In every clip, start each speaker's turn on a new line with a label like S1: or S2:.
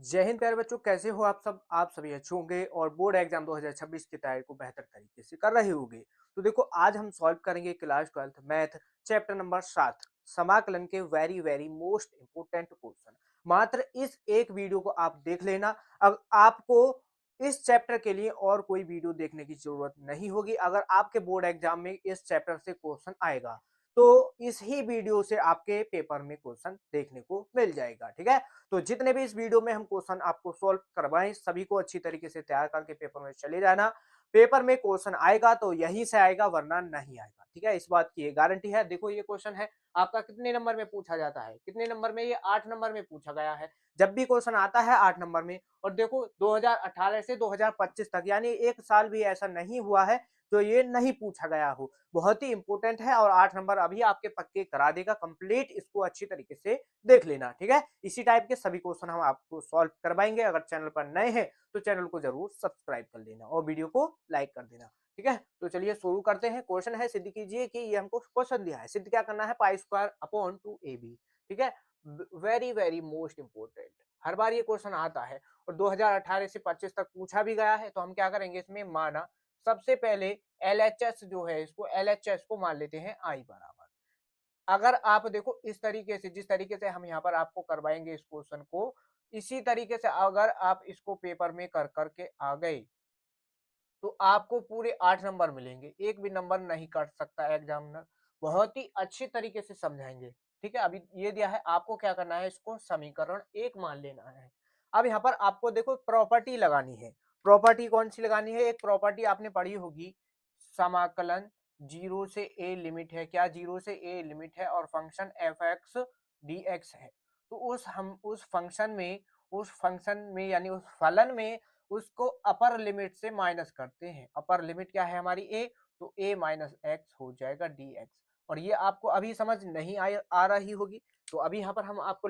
S1: जय हिंद प्यारे बच्चों, कैसे हो आप सब। आप सभी अच्छे होंगे और बोर्ड एग्जाम 2026 की तैयारी को बेहतर तरीके से कर रहे होंगे। तो देखो, आज हम सॉल्व करेंगे class 12th math chapter number 7 समाकलन के very very most important question. मात्र इस एक वीडियो को आप देख लेना। अब आपको इस चैप्टर के लिए और कोई वीडियो देखने की जरूरत नहीं होगी। अगर आपके बोर्ड एग्जाम में इस चैप्टर से क्वेश्चन आएगा तो इस ही वीडियो से आपके पेपर में क्वेश्चन देखने को मिल जाएगा। ठीक है, तो जितने भी इस वीडियो में हम क्वेश्चन आपको सॉल्व करवाएं, सभी को अच्छी तरीके से तैयार करके पेपर में चले जाना। पेपर में क्वेश्चन आएगा तो यहीं से आएगा, वरना नहीं आएगा। ठीक है, इस बात की ये गारंटी है। देखो, ये क्वेश्चन है आपका कितने नंबर में पूछा जाता है, कितने नंबर में, ये 8 नंबर में पूछा गया है। जब भी क्वेश्चन आता है 8 नंबर में, और देखो 2018 से 2025 तक, यानी एक साल भी ऐसा नहीं हुआ है जो ये नहीं पूछा गया हो। बहुत ही इंपॉर्टेंट है और 8 नंबर अभी आपके पक्के करा देगा कंप्लीट। इसको अच्छी तरीके से देख लेना। ठीक है, इसी टाइप के सभी क्वेश्चन हम आपको सॉल्व करवाएंगे। अगर चैनल पर नए हैं तो चैनल को जरूर सब्सक्राइब कर लेना और वीडियो को लाइक कर देना। ठीक है, तो चलिए शुरू करते हैं। क्वेश्चन है, सिद्ध कीजिए कि ये हमको क्वेश्चन दिया है, सिद्ध क्या करना है, पाई स्क्वायर अपॉन 2ab। ठीक है, वेरी वेरी मोस्ट इंपोर्टेंट, हर बार ये क्वेश्चन आता है और 2018 से 25 तक पूछा भी गया है। तो हम क्या करेंगे इसमें, माना सबसे पहले एलएचएस जो है, इसको एलएचएस को मान लेते हैं आई बराबर। अगर आप देखो इस तरीके से, जिस तरीके से हम यहाँ पर आपको करवाएंगे इस क्वेश्चन को, इसी तरीके से अगर आप इसको पेपर में कर करके आ गए तो आपको पूरे 8 नंबर मिलेंगे। एक भी नंबर नहीं काट सकता एग्जामिनर। बहुत ही अच्छे तरीके से समझाएंगे। ठीक है, अभी ये दिया है, आपको क्या करना है, इसको समीकरण 1 मान लेना है। अब यहाँ पर आपको देखो प्रॉपर्टी लगानी है। प्रॉपर्टी कौन सी लगानी है, एक प्रॉपर्टी आपने पढ़ी होगी, समाकलन 0 से a लिमिट है, क्या 0 से a लिमिट है और function F x d x है। तो उस फंक्शन में यानी उस फलन में उसको अपर लिमिट से माइनस करते हैं। अपर लिमिट क्या है हमारी a, तो a माइनस एक्स हो जाएगा dx। और ये आपको अभी समझ नहीं आ रही होगी, तो अभी यहाँ पर हम आपको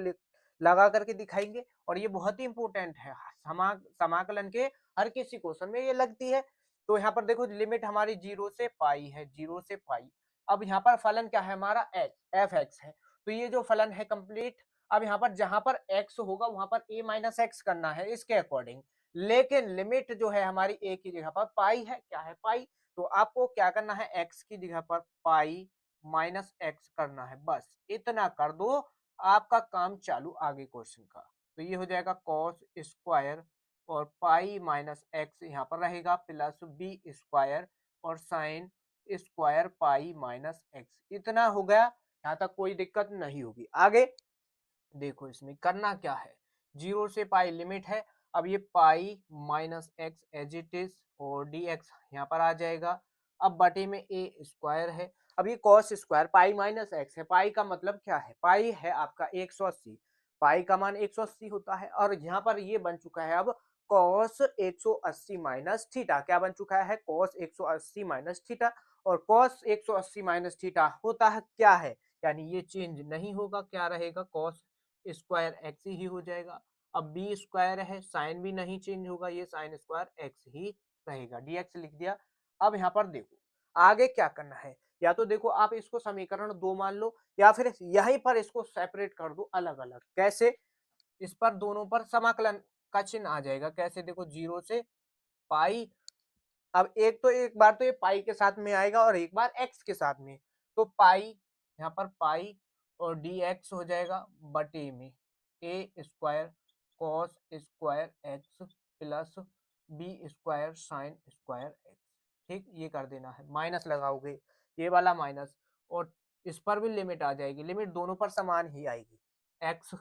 S1: लगा करके दिखाएंगे। और ये बहुत ही इंपॉर्टेंट है, समाकलन के हर किसी क्वेश्चन में ये लगती है। तो यहाँ पर देखो लिमिट हमारी 0 से पाई है, 0 से पाई। अब यहाँ पर फलन क्या है हमारा, एफ एक्स है। तो ये जो फलन है कंप्लीट, अब यहाँ पर जहां पर x होगा वहां पर a माइनस एक्स करना है इसके अकॉर्डिंग। लेकिन लिमिट जो है हमारी a की जगह पर पाई है, क्या है पाई। तो आपको क्या करना है, x की जगह पर पाई माइनस एक्स करना है, बस इतना कर दो, आपका काम चालू आगे क्वेश्चन का। तो ये हो जाएगा कॉस स्क्वायर और पाई माइनस एक्स यहाँ पर रहेगा प्लस बी स्क्वायर और sine square pi minus x. इतना हो गया, यहाँ तक कोई दिक्कत नहीं होगी। आगे देखो इसमें करना क्या है, 0 से पाई लिमिट है। अब ये pi minus x as it is और डी एक्स यहाँ पर आ जाएगा। अब बटे में ए स्क्वायर है। अब ये cos square pi minus x है, पाई का मतलब क्या है, पाई है आपका 180। पाई का मान 180 होता है और यहाँ पर ये बन चुका है अब कॉस 180 माइनस थीटा। क्या बन चुका है, कॉस 180 माइनस थीटा। और कॉस 180 माइनस थीटा होता है क्या है, यानी ये चेंज नहीं होगा, क्या रहेगा, कॉस स्क्वायर एक्स ही हो जाएगा। अब बी स्क्वायर है, साइन भी नहीं चेंज होगा, ये साइन स्क्वायर एक्स ही रहेगा, डीएक्स लिख दिया। अब यहाँ पर देखो आगे क्या करना है, या तो देखो आप इसको समीकरण 2 मान लो, या फिर यहीं पर इसको सेपरेट कर दो अलग अलग। कैसे, इस पर दोनों पर समाकलन का चिन्ह आ जाएगा। कैसे, देखो 0 से पाई। अब एक बार तो ये पाई के साथ में आएगा और एक बार एक्स के साथ में। तो पाई, यहाँ पर पाई और डी एक्स हो जाएगा बटे में a square cos square x plus b square sine square x. ठीक, ये कर देना है, माइनस लगाओगे, ये वाला माइनस, और इस पर भी लिमिट आ जाएगी, लिमिट दोनों पर समान ही आएगी, एक्स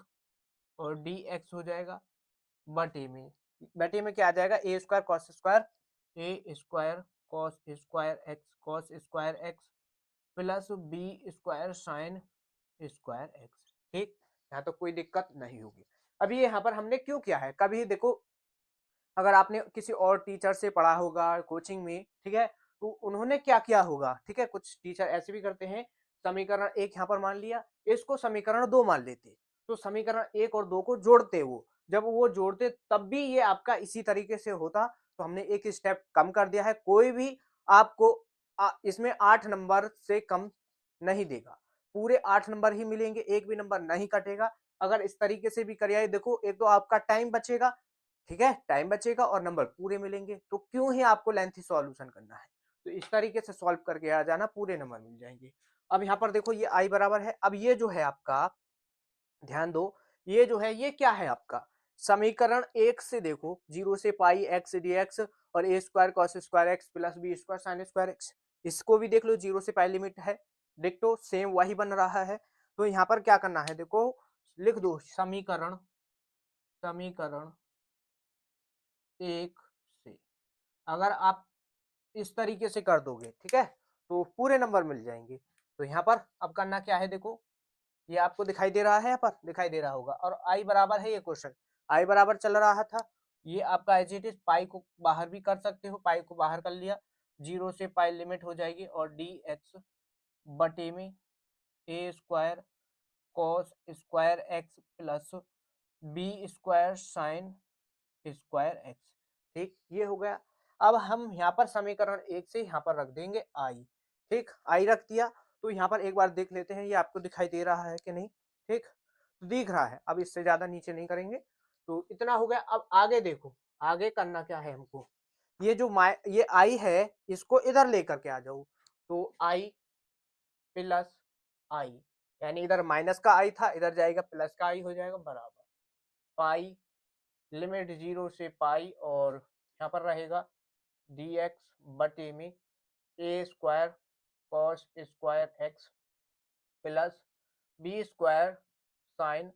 S1: और डी एक्स हो जाएगा बटे में, बटे में क्या आ जाएगा, a square cos square, a square cos square x plus b square sine square x. ठीक, यहाँ तो कोई दिक्कत नहीं होगी। अभी यहाँ पर हमने क्यों किया है, कभी देखो अगर आपने किसी और टीचर से पढ़ा होगा कोचिंग में, ठीक है, तो उन्होंने क्या किया होगा, ठीक है, कुछ टीचर ऐसे भी करते हैं, समीकरण 1 यहाँ पर मान लिया, इसको समीकरण 2 मान लेते, तो समीकरण 1 और 2 को जोड़ते, वो जब वो जोड़ते तब भी ये आपका इसी तरीके से होता। तो हमने एक स्टेप कम कर दिया है, कोई भी आपको इसमें 8 नंबर से कम नहीं देगा, पूरे 8 नंबर ही मिलेंगे, एक भी नंबर नहीं कटेगा। अगर इस तरीके से भी करिए, देखो एक तो आपका टाइम बचेगा, ठीक है, टाइम बचेगा और नंबर पूरे मिलेंगे, तो क्यों ही आपको लेंथी सॉल्यूशन करना है। तो इस तरीके से सॉल्व करके आ जाना, पूरे नंबर मिल जाएंगे। अब यहाँ पर देखो ये आई बराबर है, अब ये जो है आपका, ध्यान दो, ये जो है ये क्या है आपका समीकरण एक से, देखो 0 से पाई एक्स डी एक्स और a square cos square x plus b square sine square x, इसको भी देख लो, 0 से पाई लिमिट है, डिक्टो सेम वही बन रहा है। तो यहाँ पर क्या करना है, देखो लिख दो समीकरण, समीकरण एक से, अगर आप इस तरीके से कर दोगे, ठीक है, तो पूरे नंबर मिल जाएंगे। तो यहाँ पर अब करना क्या है, देखो ये आपको दिखाई दे रहा है, यहाँ पर दिखाई दे रहा होगा, और आई बराबर है, ये क्वेश्चन आई बराबर चल रहा था, ये आपका एज इट इज, पाई को बाहर भी कर सकते हो, पाई को बाहर कर लिया, 0 से पाई लिमिट हो जाएगी, और डी एक्स बटे में a square cos square x plus b square sine square x, ठीक, ये हो गया। अब हम यहाँ पर समीकरण एक से यहाँ पर रख देंगे आई, ठीक, आई रख दिया। तो यहाँ पर एक बार देख लेते हैं ये आपको दिखाई दे रहा है कि नहीं, ठीक, तो दिख रहा है, अब इससे ज्यादा नीचे नहीं करेंगे। तो इतना हो गया, अब आगे देखो, आगे करना क्या है हमको, ये जो ये आई है, इसको इधर लेकर के आ जाओ, तो आई प्लस आई, यानी इधर माइनस का आई था, इधर जाएगा प्लस का आई हो जाएगा, बराबर पाई लिमिट 0 से पाई, और यहाँ पर रहेगा डी एक्स बटे में a square cos square x plus b square sine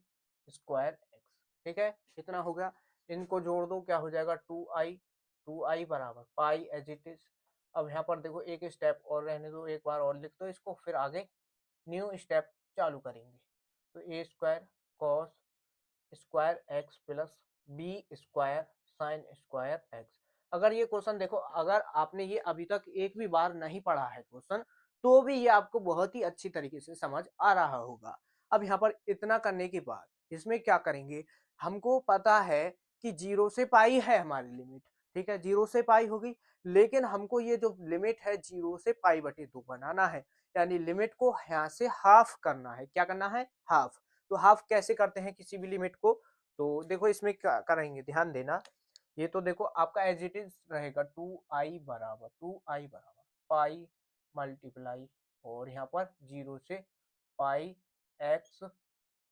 S1: square x, ठीक है, इतना हो गया। इनको जोड़ दो, क्या हो जाएगा, टू आई बराबर पाई एज इट इज। अब यहाँ पर देखो एक स्टेप और रहने दो, एक बार और लिख दो इसको, फिर आगे न्यू स्टेप चालू करेंगे। तो a square cos square x plus b square sine square x. अगर ये क्वेश्चन देखो, अगर आपने ये अभी तक एक भी बार नहीं पढ़ा है क्वेश्चन, तो भी ये आपको बहुत ही अच्छी तरीके से समझ आ रहा होगा। अब यहाँ पर इतना करने के बाद इसमें क्या करेंगे, हमको पता है कि 0 से पाई है हमारी लिमिट, ठीक है, 0 से पाई होगी, लेकिन हमको ये जो लिमिट है 0 से पाई बटे 2 बनाना है, यानी लिमिट को यहाँ से हाफ करना है, क्या करना है, हाफ। तो हाफ कैसे करते हैं किसी भी लिमिट को, तो देखो इसमें क्या करेंगे, ध्यान देना, ये तो देखो आपका एज इट इज रहेगा, टू आई बराबर पाई मल्टीप्लाई, और यहाँ पर 0 से पाई एक्स,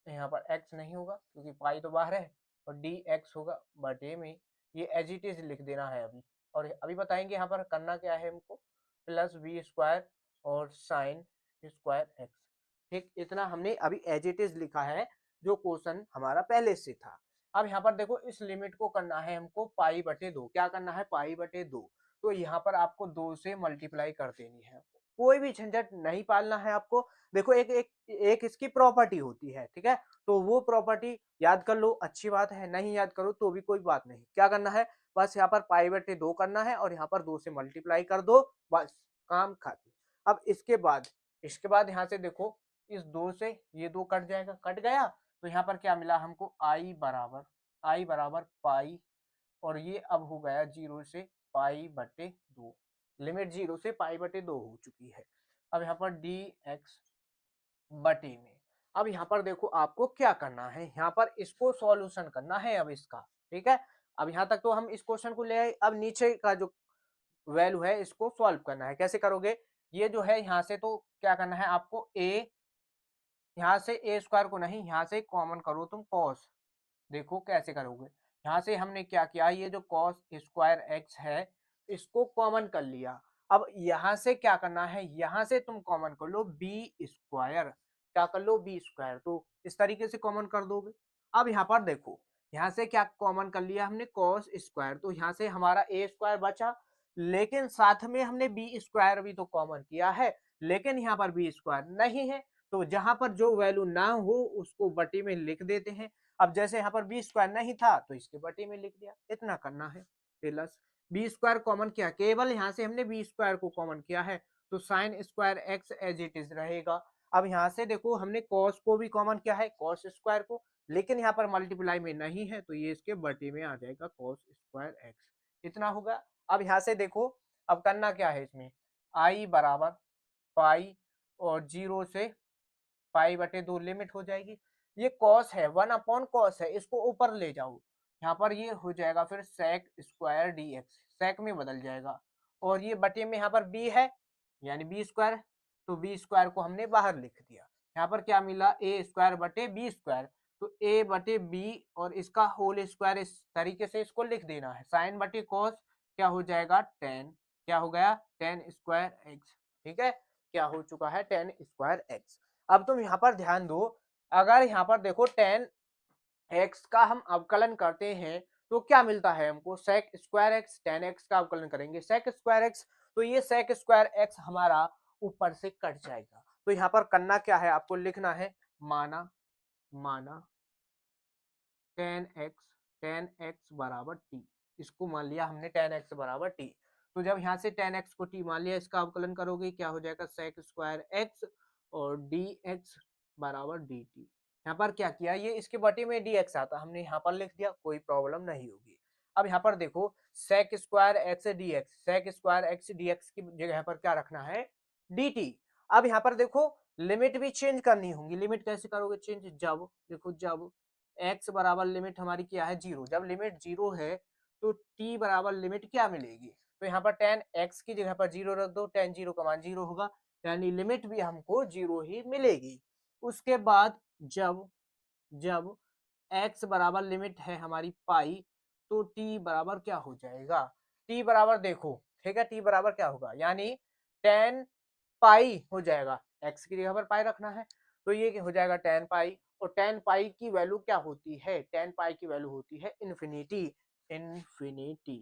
S1: यहाँ पर एक्स नहीं होगा क्योंकि पाई तो बाहर है, और डी एक्स होगा बटे में, ये एज इट इज लिख देना है अभी, और अभी बताएंगे यहाँ पर करना क्या है हमको, प्लस बी स्क्वायर और साइन स्क्वायर एक्स, ठीक, इतना हमने अभी एज इट इज लिखा है, जो क्वेश्चन हमारा पहले से था। अब यहाँ पर देखो इस लिमिट को करना है हमको पाई बटे 2, क्या करना है, पाई बटे 2, तो यहाँ पर आपको 2 से मल्टीप्लाई कर देनी है, कोई भी झंझट नहीं पालना है आपको। देखो एक एक एक इसकी प्रॉपर्टी होती है, ठीक है, तो वो प्रॉपर्टी याद कर लो, अच्छी बात है, नहीं याद करो तो भी कोई बात नहीं, क्या करना है, बस यहाँ पर पाई बटे 2 करना है, और यहाँ पर 2 से मल्टीप्लाई कर दो, बस काम खत्म। अब इसके बाद यहाँ से देखो, इस 2 से ये 2 कट जाएगा, कट गया, तो यहाँ पर क्या मिला हमको, आई बराबर पाई, और ये अब हो गया 0 से पाई बटे 2, लिमिट 0 से पाई बटे 2 हो चुकी है। अब यहाँ पर डी एक्स बटे में, अब यहाँ पर देखो आपको क्या करना है, यहाँ पर इसको सॉल्यूशन करना है अब इसका, ठीक है, अब यहाँ तक तो हम इस क्वेश्चन को ले आए, अब नीचे का जो वैल्यू है इसको सॉल्व करना है, कैसे करोगे, ये जो है यहाँ से तो क्या करना है आपको, ए, यहाँ से ए स्क्वायर को नहीं, यहाँ से कॉमन करो तुम कॉस, देखो कैसे करोगे, यहाँ से हमने क्या किया, ये जो cos स्क्वायर एक्स है इसको कॉमन कर लिया, अब यहाँ से क्या करना है, यहाँ से तुम कॉमन कर लो बी स्क्वायर, क्या कर लो, बी स्क्वायर, तो इस तरीके से कॉमन कर दोगे। अब यहाँ पर देखो, यहाँ से क्या कॉमन कर लिया हमने, cos स्क्वायर, तो यहाँ से हमारा ए स्क्वायर बचा, लेकिन साथ में हमने बी स्क्वायर भी तो कॉमन किया है, लेकिन यहाँ पर बी स्क्वायर नहीं है, तो जहां पर जो वैल्यू ना हो उसको बटी में लिख देते हैं। अब जैसे यहाँ पर बी स्क्वायर नहीं था तो इसके बटे में लिख दिया, इतना करना है, प्लस बी स्क्वायर कॉमन किया, केवल यहाँ से हमने बी स्क्वायर को कॉमन किया है, तो sine square x as it is रहेगा। अब यहाँ से देखो हमने कॉस को भी कॉमन किया है, कॉस स्क्वायर को, लेकिन यहाँ पर मल्टीप्लाई में नहीं है, तो ये इसके बटे में आ जाएगा कॉस स्क्वायर एक्स, इतना होगा। अब यहाँ से देखो, अब करना क्या है इसमें, आई बराबर पाई, और 0 से पाई बटे 2 लिमिट हो जाएगी, ये कॉस है, 1/cos है, इसको ऊपर ले जाओ, यहाँ पर ये हो जाएगा फिर सेक स्क्वायर डी एक्स, सेक में बदल जाएगा। और ये बटे में यहाँ पर बी है यानी बी स्क्वायर, तो बी स्क्वायर को हमने बाहर लिख दिया। यहाँ पर क्या मिला, ए स्क्वायर बटे बी स्क्वायर, तो ए बटे बी और इसका होल स्क्वायर, इस तरीके से इसको लिख देना है। साइन बटे कॉस क्या हो जाएगा, टेन, क्या हो गया, टेन स्क्वायर एक्स। ठीक है, क्या हो चुका है, टेन स्क्वायर एक्स। अब तुम यहाँ पर ध्यान दो, अगर यहाँ पर देखो टेन एक्स का हम अवकलन करते हैं तो क्या मिलता है हमको, sec square x, tan x का अवकलन करेंगे सेक स्क्वायर एक्स, तो ये सेक स्क्वायर एक्स हमारा ऊपर से कट जाएगा। तो यहाँ पर करना क्या है, आपको लिखना है माना माना टेन एक्स बराबर टी, इसको मान लिया हमने टेन एक्स बराबर टी। तो जब यहाँ से टेन एक्स को टी मान लिया, इसका अवकलन करोगे क्या हो जाएगा, सेक स्क्वायर एक्स और डी एक्स बराबर डी टी। यहाँ पर क्या किया, ये इसके बटे में डी एक्स आता, हमने यहाँ पर लिख दिया, कोई प्रॉब्लम नहीं होगी। अब यहाँ पर देखो sec square x d x, sec square x d x की जगह पर क्या रखना है, डी टी। अब यहाँ पर देखो लिमिट भी चेंज करनी होगी, लिमिट कैसे करोगे चेंज, जब देखो जब x बराबर लिमिट हमारी क्या है, जीरो, जब लिमिट जीरो है तो t बराबर लिमिट क्या मिलेगी, तो यहाँ पर टेन एक्स की जगह पर जीरो रख दो, टेन जीरो का मान जीरो होगा, यानी लिमिट भी हमको जीरो ही मिलेगी। उसके बाद जब जब x बराबर लिमिट है हमारी पाई, तो t बराबर क्या हो जाएगा, t बराबर देखो, ठीक है, t बराबर क्या होगा, यानी टेन पाई हो जाएगा, x की जगह पर पाई रखना है, तो ये हो जाएगा टेन पाई। और टेन पाई की वैल्यू क्या होती है, टेन पाई की वैल्यू होती है इन्फिनिटी, इन्फिनिटी,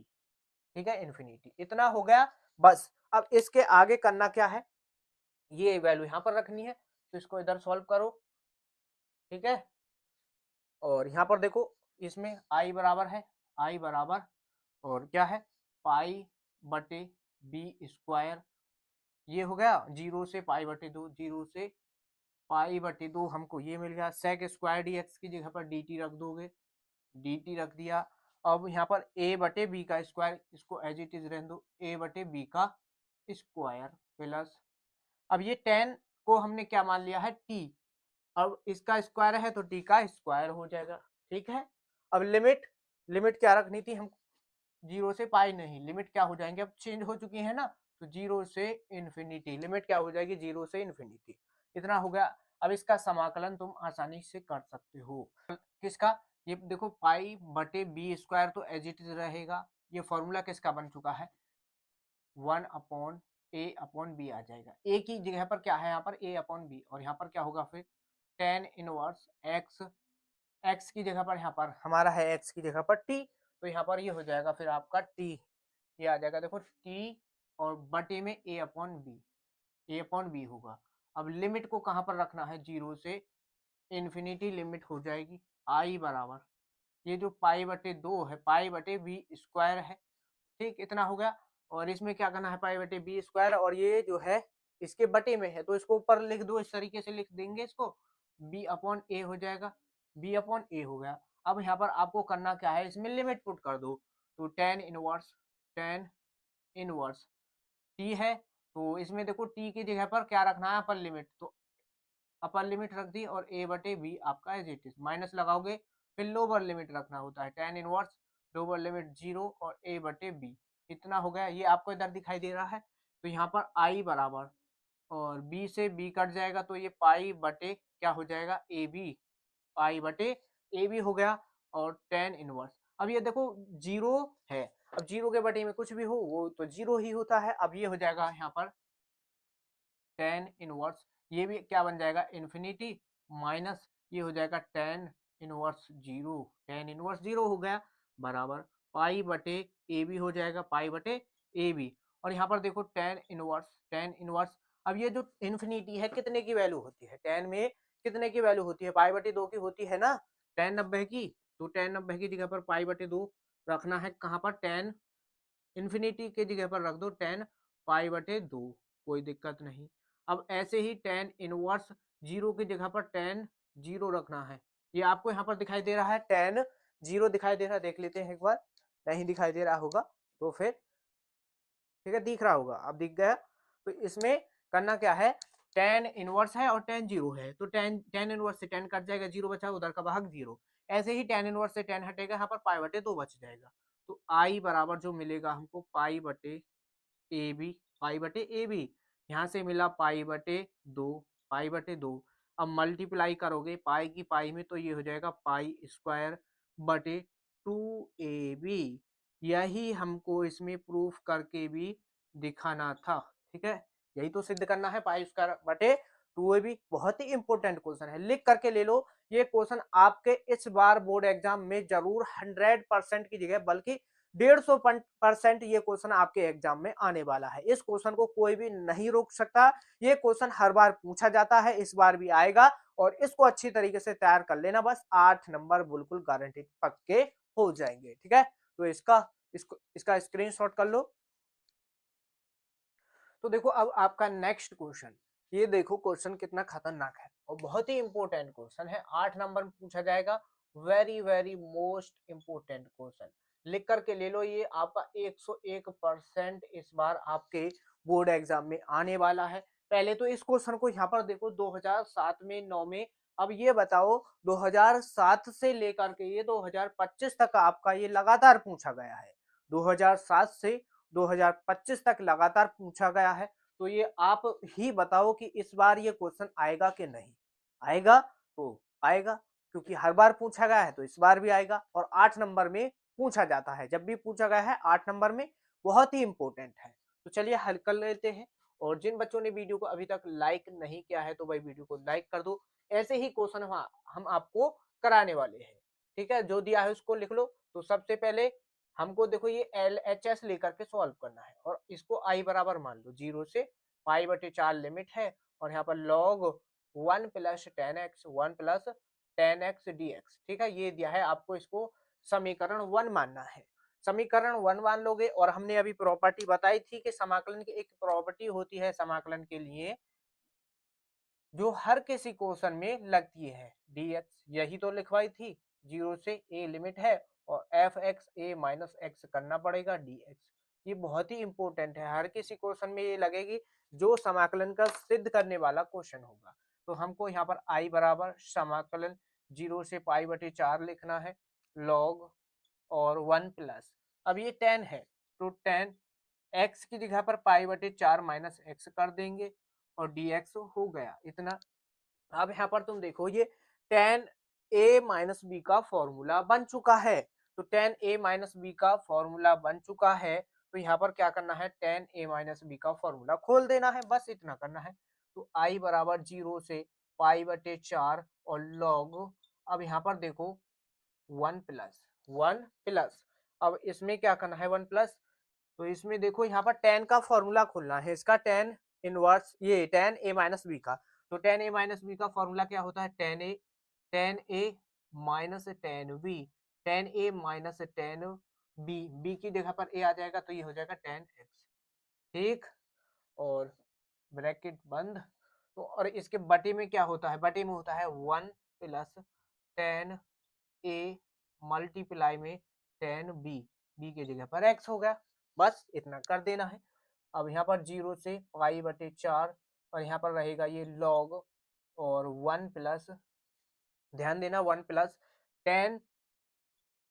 S1: ठीक है, इन्फिनिटी। इतना हो गया बस। अब इसके आगे करना क्या है, ये वैल्यू यहाँ पर रखनी है, तो इसको इधर सॉल्व करो, ठीक है। और यहाँ पर देखो इसमें आई बराबर है, आई बराबर और क्या है, पाई बटे बी स्क्वायर, ये हो गया जीरो से पाई बटे दो, जीरो से पाई बटे दो हमको ये मिल गया, सेक स्क्वायर डी एक्स की जगह पर डी टी रख दोगे, डी टी रख दिया। अब यहाँ पर ए बटे बी का स्क्वायर, इसको एज इट इज रहने दो, ए बटे बी का स्क्वायर प्लस, अब ये टेन को हमने क्या मान लिया है टी, अब इसका स्क्वायर है तो टी का स्क्वायर हो जाएगा, ठीक है। अब लिमिट, लिमिट क्या रखनी थी हम, जीरो से पाई नहीं, लिमिट क्या हो जाएंगे, अब चेंज हो चुकी है ना, तो जीरो से इन्फिनिटी, लिमिट क्या हो जाएगी, जीरो से इन्फिनिटी। इतना हो गया। अब इसका समाकलन तुम आसानी से कर सकते हो, किसका, ये देखो पाई बटे बी स्क्वायर तो एज इट इज रहेगा, ये फॉर्मूला किसका बन चुका है, वन अपॉन ए अपॉन बी आ जाएगा, ए की जगह पर क्या है यहाँ पर ए अपॉन बी, और यहाँ पर क्या होगा फिर टेन इनवर्स एक्स, एक्स की जगह पर यहाँ पर हमारा है एक्स की जगह पर टी, तो यहाँ पर ये हो जाएगा फिर आपका टी, ये आ जाएगा देखो टी और बटे में ए अपॉन बी, ए अपॉन बी होगा। अब लिमिट को कहाँ पर रखना है, जीरो से इन्फिनिटी लिमिट हो जाएगी, आई बराबर ये जो पाई बटे दो है, पाई बटे बी स्क्वायर है, ठीक, इतना हो गया। और इसमें क्या करना है, पाई बटे बी स्क्वायर, और ये जो है इसके बटे में है तो इसको ऊपर लिख दो, इस तरीके से लिख देंगे इसको, बी अपॉन ए हो जाएगा, बी अपॉन ए हो गया। अब यहाँ पर आपको करना क्या है, इसमें लिमिट पुट कर दो, तो टेन इनवर्स टी है, तो इसमें देखो टी की जगह पर क्या रखना है, अपर लिमिट, तो अपर लिमिट रख दी, और ए बटे बी आपका एज इट इज, माइनस लगाओगे फिर लोअर लिमिट रखना होता है, tan inverse lower limit zero और ए बटे बी, इतना हो गया। ये आपको इधर दिखाई दे रहा है, तो यहाँ पर आई बराबर और बी से बी कट जाएगा, तो ये पाई बटे क्या हो जाएगा, ए बी, पाई बटे ए बी हो गया, और टेन इनवर्स। अब ये देखो जीरो है, अब जीरो के बटे में कुछ भी हो वो तो जीरो ही होता है, अब ये हो जाएगा यहाँ पर टेन इनवर्स, ये भी क्या बन जाएगा इन्फिनिटी, माइनस ये हो जाएगा tan inverse zero, tan inverse zero हो गया, बराबर पाई बटे ए बी हो जाएगा, पाई बटे ए बी। और यहाँ पर देखो टेन इनवर्स, अब ये जो इन्फिनिटी है कितने की वैल्यू होती है, टेन में कितने की वैल्यू होती है, पाई बटे दो की होती है ना, टेन 90 की, तो टेन 90 की जगह पर पाई बटे दो रखना है, कहाँ पर टेन इन्फिनिटी के जगह पर रख दो टेन पाई बटे दो, कोई दिक्कत नहीं। अब ऐसे ही टेन इनवर्स जीरो की जगह पर टेन जीरो रखना है, ये आपको यहाँ पर दिखाई दे रहा है, टेन जीरो दिखाई दे रहा है, देख लेते हैं एक बार, नहीं दिखाई दे रहा होगा तो फिर ठीक है, दिख रहा होगा, अब दिख गया। तो इसमें करना क्या है, टेन इनवर्स है और टेन जीरो है, तो टेन इनवर्स से टेन कट जाएगा, जीरो बचा, उधर का भाग जीरो। ऐसे ही टेन इनवर्स से टेन हटेगा, यहाँ पर पाई बटे दो बच जाएगा। तो आई बराबर जो मिलेगा हमको पाई बटे ए बी, पाई बटे ए बी, यहाँ से मिला पाई बटे दो, पाई बटे दो। अब मल्टीप्लाई करोगे पाई की पाई में, तो ये हो जाएगा पाई स्क्वायर बटे टू ए बी। यही हमको इसमें प्रूफ करके भी दिखाना था, ठीक है, यही तो सिद्ध करना है, पाई स्क्वायर बटे टू ए बी। बहुत ही इंपॉर्टेंट क्वेश्चन है, लिख करके ले लो। ये क्वेश्चन आपके इस बार बोर्ड एग्जाम में जरूर 100% की जगह बल्कि 150% ये क्वेश्चन आपके एग्जाम में आने वाला है। इस क्वेश्चन को कोई भी नहीं रोक सकता। ये क्वेश्चन हर बार पूछा जाता है, इस बार भी आएगा, और इसको अच्छी तरीके से तैयार कर लेना, बस 8 नंबर बिल्कुल गारंटी पक्के हो जाएंगे, ठीक है। तो इसका स्क्रीनशॉट कर लो। तो देखो अब आपका नेक्स्ट क्वेश्चन, ये देखो क्वेश्चन कितना खतरनाक है और बहुत ही इंपॉर्टेंट क्वेश्चन है, 8 नंबर में पूछा जाएगा। Very very most important question, लिख करके ले लो। ये आपका 101% इस बार आपके बोर्ड एग्जाम में आने वाला है। पहले तो इस क्वेश्चन को यहाँ पर देखो 2007 में 9 में, अब ये बताओ 2007 से लेकर के ये 2025 तक आपका ये लगातार पूछा गया है। 2007 से 2025 तक लगातार पूछा गया है। तो ये आप ही बताओ कि इस बार ये क्वेश्चन आएगा कि नहीं आएगा। तो आएगा, क्योंकि हर बार पूछा गया है तो इस बार भी आएगा, और 8 नंबर में पूछा जाता है, जब भी पूछा गया है 8 नंबर में, बहुत ही इंपॉर्टेंट है। तो चलिए हल कर लेते हैं। और जिन बच्चों ने वीडियो को अभी तक लाइक नहीं किया है तो भाई वीडियो को लाइक कर दो। ऐसे ही क्वेश्चन हम आपको कराने वाले हैं, ठीक है, जो दिया है उसको लिख लो। तो सबसे पहले हमको देखो ये एल एच एस लेकर के सॉल्व करना है, और इसको आई बराबर मान लो, जीरो से पाई बटे चार लिमिट है, और यहाँ पर log one plus tan x, one plus tan x d x, ठीक है, ये दिया है आपको, इसको समीकरण वन मानना है। समीकरण वन मान लोगे, और हमने अभी प्रॉपर्टी बताई थी कि समाकलन की एक प्रॉपर्टी होती है समाकलन के लिए, जो हर किसी क्वेश्चन में लगती है, dx, यही तो लिखवाई थी। जीरो से a लिमिट है, और एफ एक्स ए माइनस एक्स करना पड़ेगा dx। ये बहुत ही इंपॉर्टेंट है, हर किसी क्वेश्चन में ये लगेगी, जो समाकलन का सिद्ध करने वाला क्वेश्चन होगा। तो हमको यहाँ पर i बराबर समाकलन जीरो से पाई बटे चार लिखना है, लॉग और वन प्लस, अब ये टेन है, तो टेन एक्स की जगह पर पाई बटे चार माइनस एक्स कर देंगे, और dx हो गया इतना। अब यहाँ पर तुम देखो ये टेन ए माइनस बी का फॉर्मूला बन चुका है। तो टेन ए माइनस बी का फॉर्मूला बन चुका है, तो यहाँ पर क्या करना है, टेन ए माइनस बी का फॉर्मूला खोल देना है, बस इतना करना है। तो आई बराबर जीरो से पाई बटे चार और लॉग, अब यहाँ पर देखो वन प्लस, वन प्लस, अब इसमें क्या करना है, वन प्लस, तो इसमें देखो यहाँ पर टेन का फॉर्मूला खोलना है, इसका टेन इनवर्स, ये टेन ए माइनस बी का। तो टेन ए माइनस बी का फॉर्मूला क्या होता है, टेन ए माइनस टेन बी, टेन ए माइनस टेन बी, बी की जगह पर ए आ जाएगा, तो ये हो जाएगा टेन एक्स, ठीक, और ब्रैकेट बंद। तो और इसके बटे में क्या होता है, बटे में होता है one plus ten A multiply में टेन बी, बी की जगह पर एक्स हो गया, बस इतना कर देना है। अब यहाँ पर जीरो से पाई बटे चार, और यहाँ पर रहेगा ये लॉग और वन प्लस, ध्यान देना, वन प्लस टेन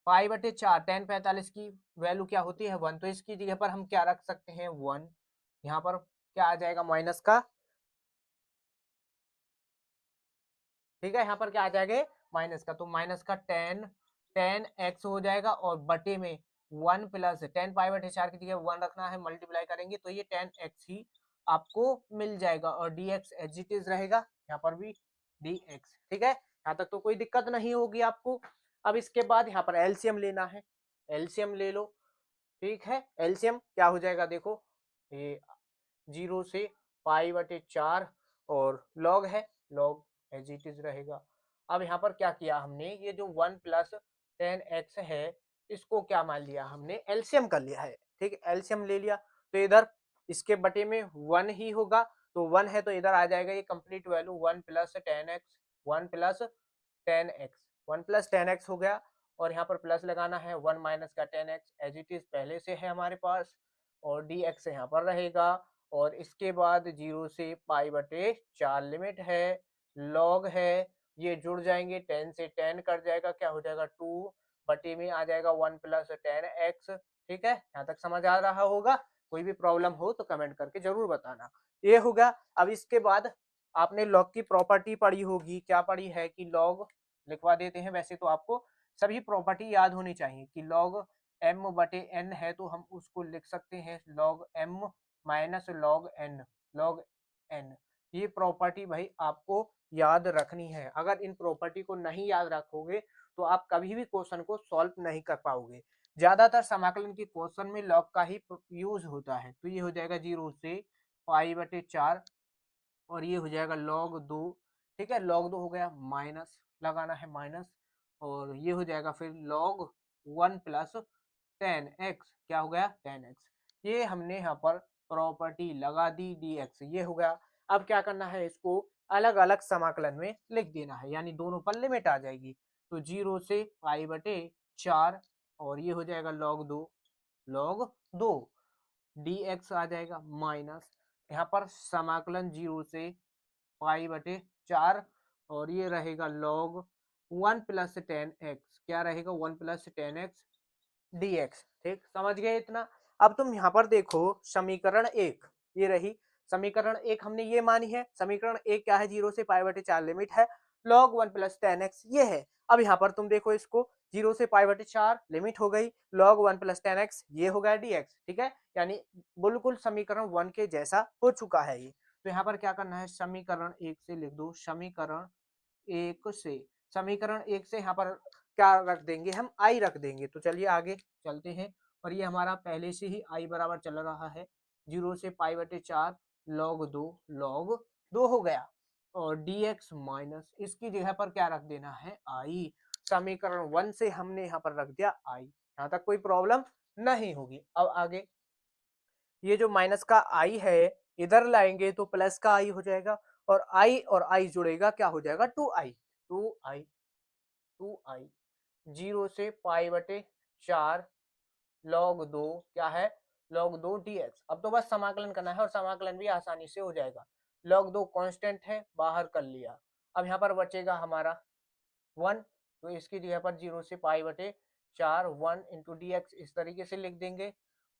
S1: पाई बटे चार, टेन 45 की वैल्यू क्या होती है, वन, तो इसकी जगह पर हम क्या रख सकते हैं, वन, यहाँ पर क्या आ जाएगा माइनस का, ठीक है, यहाँ पर क्या आ जाएगा माइनस का, तो माइनस का टेन, टेन एक्स हो जाएगा, और बटे में वन प्लस टेन पाई बटे चार की जगह वन रखना है, मल्टीप्लाई करेंगे तो ये टेन एक्स ही आपको मिल जाएगा, और d x as it is रहेगा, यहाँ पर भी डी एक्स, ठीक है, यहाँ तक तो कोई दिक्कत नहीं होगी आपको। अब इसके बाद यहाँ पर एलसीएम लेना है, एलसीएम ले लो, ठीक है, एलसीएम क्या हो जाएगा देखो, ये जीरो से पाई बटे चार, और लॉग है, लॉग एज इट इज रहेगा। अब यहाँ पर क्या किया हमने, ये जो वन प्लस टेन एक्स है, इसको क्या मान लिया हमने, एलसीएम कर लिया है, ठीक है, एलसीएम ले लिया, तो इधर इसके बटे में वन ही होगा, तो वन है तो इधर आ जाएगा ये complete value, one plus tan x, one plus tan x, one plus tan x हो गया, और यहाँ पर प्लस लगाना है, वन माइनस का tan x as it is पहले से है हमारे पास, और डी एक्स यहाँ पर रहेगा, और इसके बाद 0 से पाई बटे 4 लिमिट है, लॉग है, ये जुड़ जाएंगे, 10 से 10 कट जाएगा, क्या हो जाएगा 2 बटे में आ जाएगा 1 प्लस 10x। ठीक है, यहाँ तक समझ आ रहा होगा। कोई भी प्रॉब्लम हो तो कमेंट करके जरूर बताना। ये होगा। अब इसके बाद आपने लॉग की प्रॉपर्टी पढ़ी होगी, क्या पढ़ी है कि लॉग, लिखवा देते हैं, वैसे तो आपको सभी प्रॉपर्टी याद होनी चाहिए कि लॉग m बटे n है तो हम उसको लिख सकते हैं log m minus log n, log n। ये प्रॉपर्टी भाई आपको याद रखनी है। अगर इन प्रॉपर्टी को नहीं याद रखोगे तो आप कभी भी क्वेश्चन को सॉल्व नहीं कर पाओगे। ज्यादातर समाकलन के क्वेश्चन में लॉग का ही यूज होता है। तो ये हो जाएगा 0 से पाई बटे 4 और ये हो जाएगा लॉग 2। ठीक है, लॉग 2 हो गया, माइनस लगाना है माइनस, और ये हो जाएगा फिर लॉग 1 प्लस 10x, क्या हो गया 10x। ये हमने यहाँ पर प्रॉपर्टी लगा दी dx, ये हो गया। अब क्या करना है, इसको अलग अलग समाकलन में लिख देना है, यानी दोनों पर लिमिट आ जाएगी। तो 0 से पाई बटे 4 और ये हो जाएगा लॉग 2 dx आ जाएगा, माइनस यहाँ पर समाकलन 0 से पाई बटे 4 और ये रहेगा लॉग 1 प्लस 10x, क्या रहेगा 1 प्लस 10x dx। ठीक, समझ गए इतना। अब तुम यहाँ पर देखो समीकरण 1, ये रही समीकरण 1, हमने ये मानी है। समीकरण 1 क्या है, 0 से पाई बटे 4 लिमिट है, log 1 प्लस 10x ये है। अब यहाँ पर तुम देखो इसको, 0 से पाई बटे 4 लिमिट हो गई, log 1 प्लस 10x ये हो गया dx। ठीक है, यानी बिल्कुल समीकरण 1 के जैसा हो चुका है ये। तो यहाँ पर क्या करना है, समीकरण 1 से लिख दो, समीकरण 1 से, समीकरण 1 से यहाँ पर क्या रख देंगे, हम आई रख देंगे। तो चलिए आगे चलते हैं। और ये हमारा पहले से ही आई बराबर चल रहा है, 0 से पाई बटे 4 लॉग 2 हो गया, और dx माइनस इसकी जगह पर क्या रख देना है, आई। समीकरण 1 से हमने यहाँ पर रख दिया आई, यहाँ तक कोई प्रॉब्लम नहीं होगी। अब आगे ये जो माइनस का आई है इधर लाएंगे तो प्लस का आई हो जाएगा, और आई जुड़ेगा, क्या हो जाएगा 2i, 2i 0 से पाई बटे 4 log 2 क्या है, log 2 dx। अब तो बस समाकलन करना है और समाकलन भी आसानी से हो जाएगा। log 2 कांस्टेंट है, बाहर कर लिया। अब यहाँ पर बचेगा हमारा 1, तो इसकी जगह पर 0 से पाई बटे 4 1 इंटू डी एक्स इस तरीके से लिख देंगे।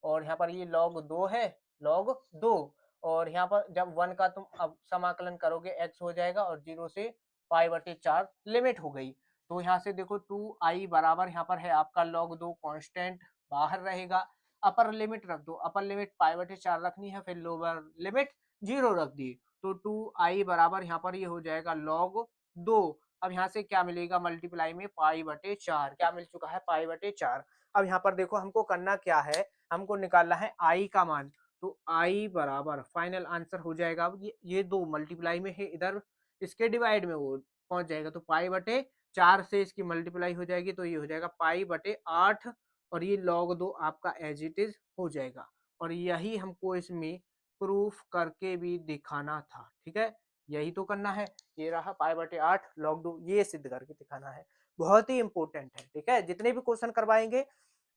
S1: और यहाँ पर ये log 2 है, log 2, और यहाँ पर जब 1 का तुम अब समाकलन करोगे x हो जाएगा, और 0 से पाई बटे 4 लिमिट हो गई। तो यहाँ से देखो 2i बराबर यहाँ पर है आपका log 2 कांस्टेंट, बाहर रहेगा। अपर लिमिट रख दो, अपर लिमिट पाई बटे 4 रखनी है, फिर लोअर लिमिट 0 रख दी। तो 2i बराबर यहाँ पर ये हो जाएगा log 2। अब यहाँ से क्या मिलेगा, मल्टीप्लाई में पाई बटे 4, क्या मिल चुका है पाई बटे 4। अब यहाँ पर देखो हमको करना क्या है, हमको निकालना है आई का मान। तो आई बराबर फाइनल आंसर हो जाएगा। अब ये दो मल्टीप्लाई में है, इधर इसके डिवाइड में वो पहुंच जाएगा, तो पाई बटे 4 से इसकी मल्टीप्लाई हो जाएगी, तो ये हो जाएगा पाई बटे 8, और ये log 2 आपका एज इट इज हो जाएगा। और यही हमको इसमें प्रूफ करके भी दिखाना था। ठीक है, यही तो करना है। ये रहा पाई बटे 8 log 2, ये सिद्ध करके दिखाना है, बहुत ही इंपॉर्टेंट है। ठीक है, जितने भी क्वेश्चन करवाएंगे,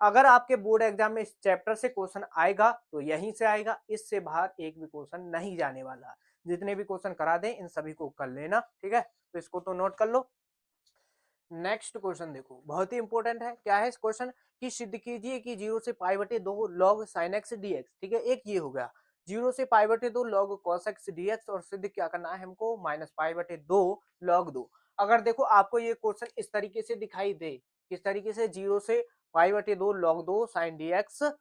S1: अगर आपके बोर्ड एग्जाम में इस चैप्टर से क्वेश्चन आएगा तो यहीं से आएगा, इससे बाहर एक भी क्वेश्चन नहीं जाने वाला। जितने भी क्वेश्चन करा दें इन सभी को कर लेना। ठीक है, तो इसको तो नोट कर लो। नेक्स्ट क्वेश्चन देखो, बहुत ही इंपॉर्टेंट है। क्या है इस क्वेश्चन कि सिद्ध कीजिए कि 0 से पाई बटे 2 log sin x dx। ठीक है, एक ये हो गया 0 से पाई बटे 2 log cos x dx, और सिद्ध क्या करना है हमको, माइनस पाई बटे 2 log 2। अगर देखो आपको ये क्वेश्चन इस तरीके से दिखाई दे, किस तरीके से, 0 से पाई बटे 2 log 2 sin dx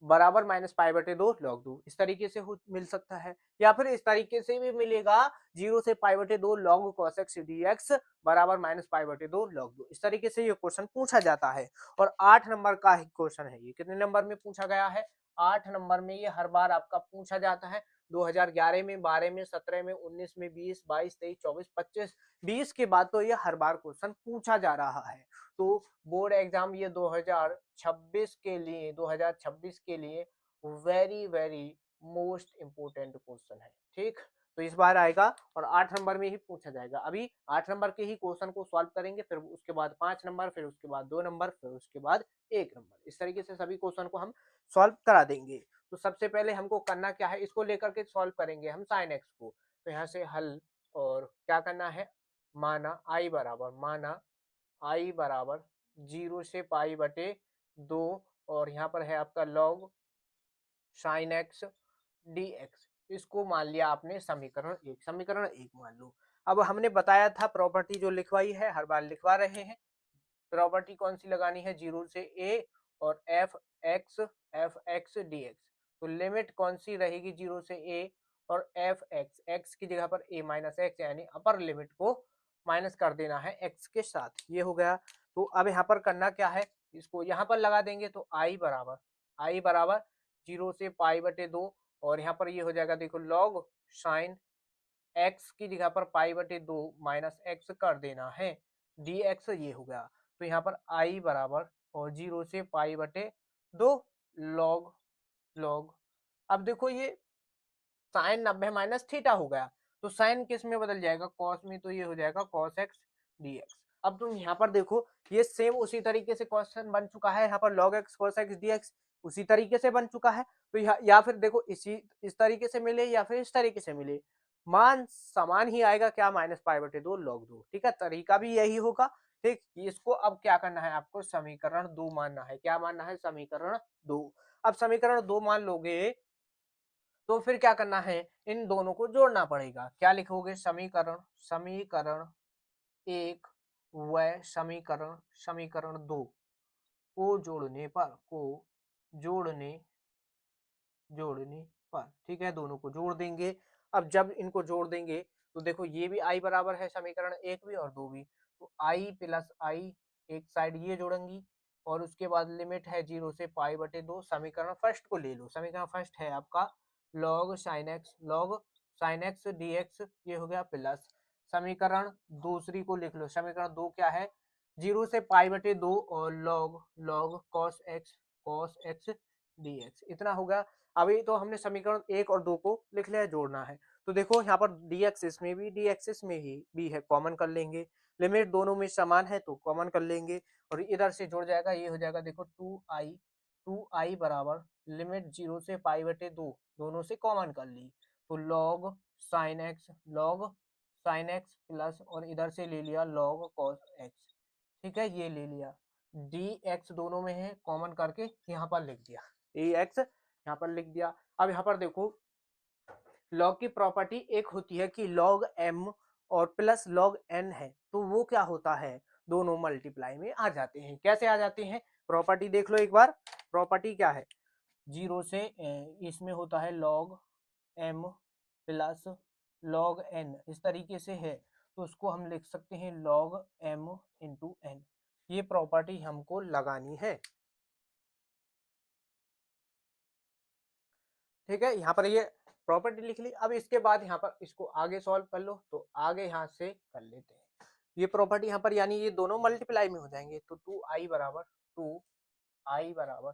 S1: बराबर माइनस पाई बटे 2 log 2, इस तरीके से मिल सकता है। या फिर इस तरीके से भी मिलेगा, 0 से पाई बटे 2 log cos x dx बराबर माइनस पाई बटे 2 log 2, इस तरीके से ये क्वेश्चन पूछा जाता है। और 8 नंबर का ही क्वेश्चन है ये। कितने नंबर में पूछा गया है, 8 नंबर में ये हर बार आपका पूछा जाता है। 2011 में, 12 में, 17 में, 19 में, 20, 22, 23, 24, 25, 20 के बाद तो ये हर बार क्वेश्चन पूछा जा रहा है। तो बोर्ड एग्जाम ये 2026 के लिए very very most important question है। ठीक, तो इस बार आएगा और 8 नंबर में ही पूछा जाएगा। अभी 8 नंबर के ही क्वेश्चन को सॉल्व करेंगे, फिर उसके बाद 5 नंबर, फिर उसके बाद 2 नंबर, फिर उसके बाद 1 नंबर, इस तरीके से सभी क्वेश्चन को हम सॉल्व करा देंगे। तो सबसे पहले हमको करना क्या है, इसको लेकर के सॉल्व करेंगे हम साइन एक्स को। तो यहाँ से हल, और क्या करना है, माना आई बराबर 0 से पाई बटे 2, और यहाँ पर है आपका log sine x d x. इसको मान लिया आपने समीकरण एक मान लो। अब हमने बताया था प्रॉपर्टी जो लिखवाई है, हर बार लिखवा रहे हैं। प्रॉपर्टी कौन सी लगानी है, 0 से a और एफ एक्स डी एक्स। तो लिमिट कौन सी रहेगी 0 से a और एफ एक्स, एक्स की जगह पर a माइनस एक्स, यानी अपर लिमिट को माइनस कर देना है x के साथ, ये हो गया। तो अब यहाँ पर करना क्या है, इसको यहाँ पर लगा देंगे, तो आई बराबर 0 से पाई बटे 2, और यहाँ पर ये हो जाएगा देखो लॉग साइन एक्स की जगह पर पाई बटे 2 माइनस एक्स कर देना है डी एक्स, ये हो गया। तो यहाँ पर आई बराबर और 0 से पाई बटे 2 लॉग लॉग, अब देखो ये साइन 90 माइनस थीटा हो गया, तो साइन किस में बदल जाएगा, कॉस में, तो ये हो जाएगा कॉस एक्स डी एक्स। अब तुम यहाँ पर देखो, ये सेम उसी तरीके से क्वेश्चन बन चुका है, यहाँ पर log x cos x dx उसी तरीके से बन चुका है। तो या फिर देखो इस तरीके से मिले या फिर इस तरीके से मिले, मान समान ही आएगा, क्या, माइनस पाई बटे 2 log 2, ठीक है, तरीका भी यही होगा। ठीक, इसको अब क्या करना है, आपको समीकरण 2 मानना है। क्या मानना है, समीकरण 2। अब समीकरण 2 मान लोगे तो फिर क्या करना है, इन दोनों को जोड़ना पड़ेगा। क्या लिखोगे, समीकरण एक व समीकरण 2 को जोड़ने जोड़ने पर, ठीक है, दोनों को जोड़ देंगे। अब जब इनको जोड़ देंगे तो देखो ये भी आई बराबर है समीकरण एक भी और दो भी, तो आई प्लस आई एक साइड ये जोड़ेंगी, और उसके बाद लिमिट है 0 से पाई बटे 2। समीकरण फर्स्ट को ले लो, समीकरण फर्स्ट है आपका log sine x d x, ये हो गया, प्लस समीकरण दूसरी को लिख लो, समीकरण दो क्या है, 0 से पाई बटे 2 और log cos x d x, इतना होगा। अभी तो हमने समीकरण एक और दो को लिख लिया है, जोड़ना है। तो देखो यहाँ पर dx इसमें भी dx इसमें ही भी है, कॉमन कर लेंगे, लिमिट दोनों में समान है तो कॉमन कर लेंगे, और इधर से जुड़ जाएगा, ये हो जाएगा देखो 2i बराबर लिमिट 0 से पाई बटे 2, दोनों से कॉमन कर ली, तो लॉग साइन एक्स प्लस, और इधर से ले लिया लॉग कॉस एक्स, ठीक है, ये ले लिया, dx दोनों में है, कॉमन करके यहाँ पर लिख दिया, dx यहाँ पर लिख दिया। अब यहाँ पर देखो लॉग की प्रॉपर्टी एक होती है कि लॉग m और प्लस लॉग n है, तो वो क्या होता है, दोनों मल्टीप्लाई में आ जाते हैं। कैसे आ जाते हैं, प्रॉपर्टी देख लो एक बार, प्रॉपर्टी क्या है, 0 से इसमें होता है log m plus log n, इस तरीके से है, तो उसको हम लिख सकते हैं लॉग m इंटू n। ये प्रॉपर्टी हमको लगानी है, ठीक है, यहाँ पर ये प्रॉपर्टी लिख ली। अब इसके बाद यहाँ पर इसको आगे सॉल्व कर लो, तो आगे यहाँ से कर लेते हैं ये प्रॉपर्टी यहाँ पर, यानी ये दोनों मल्टीप्लाई में हो जाएंगे, तो 2i बराबर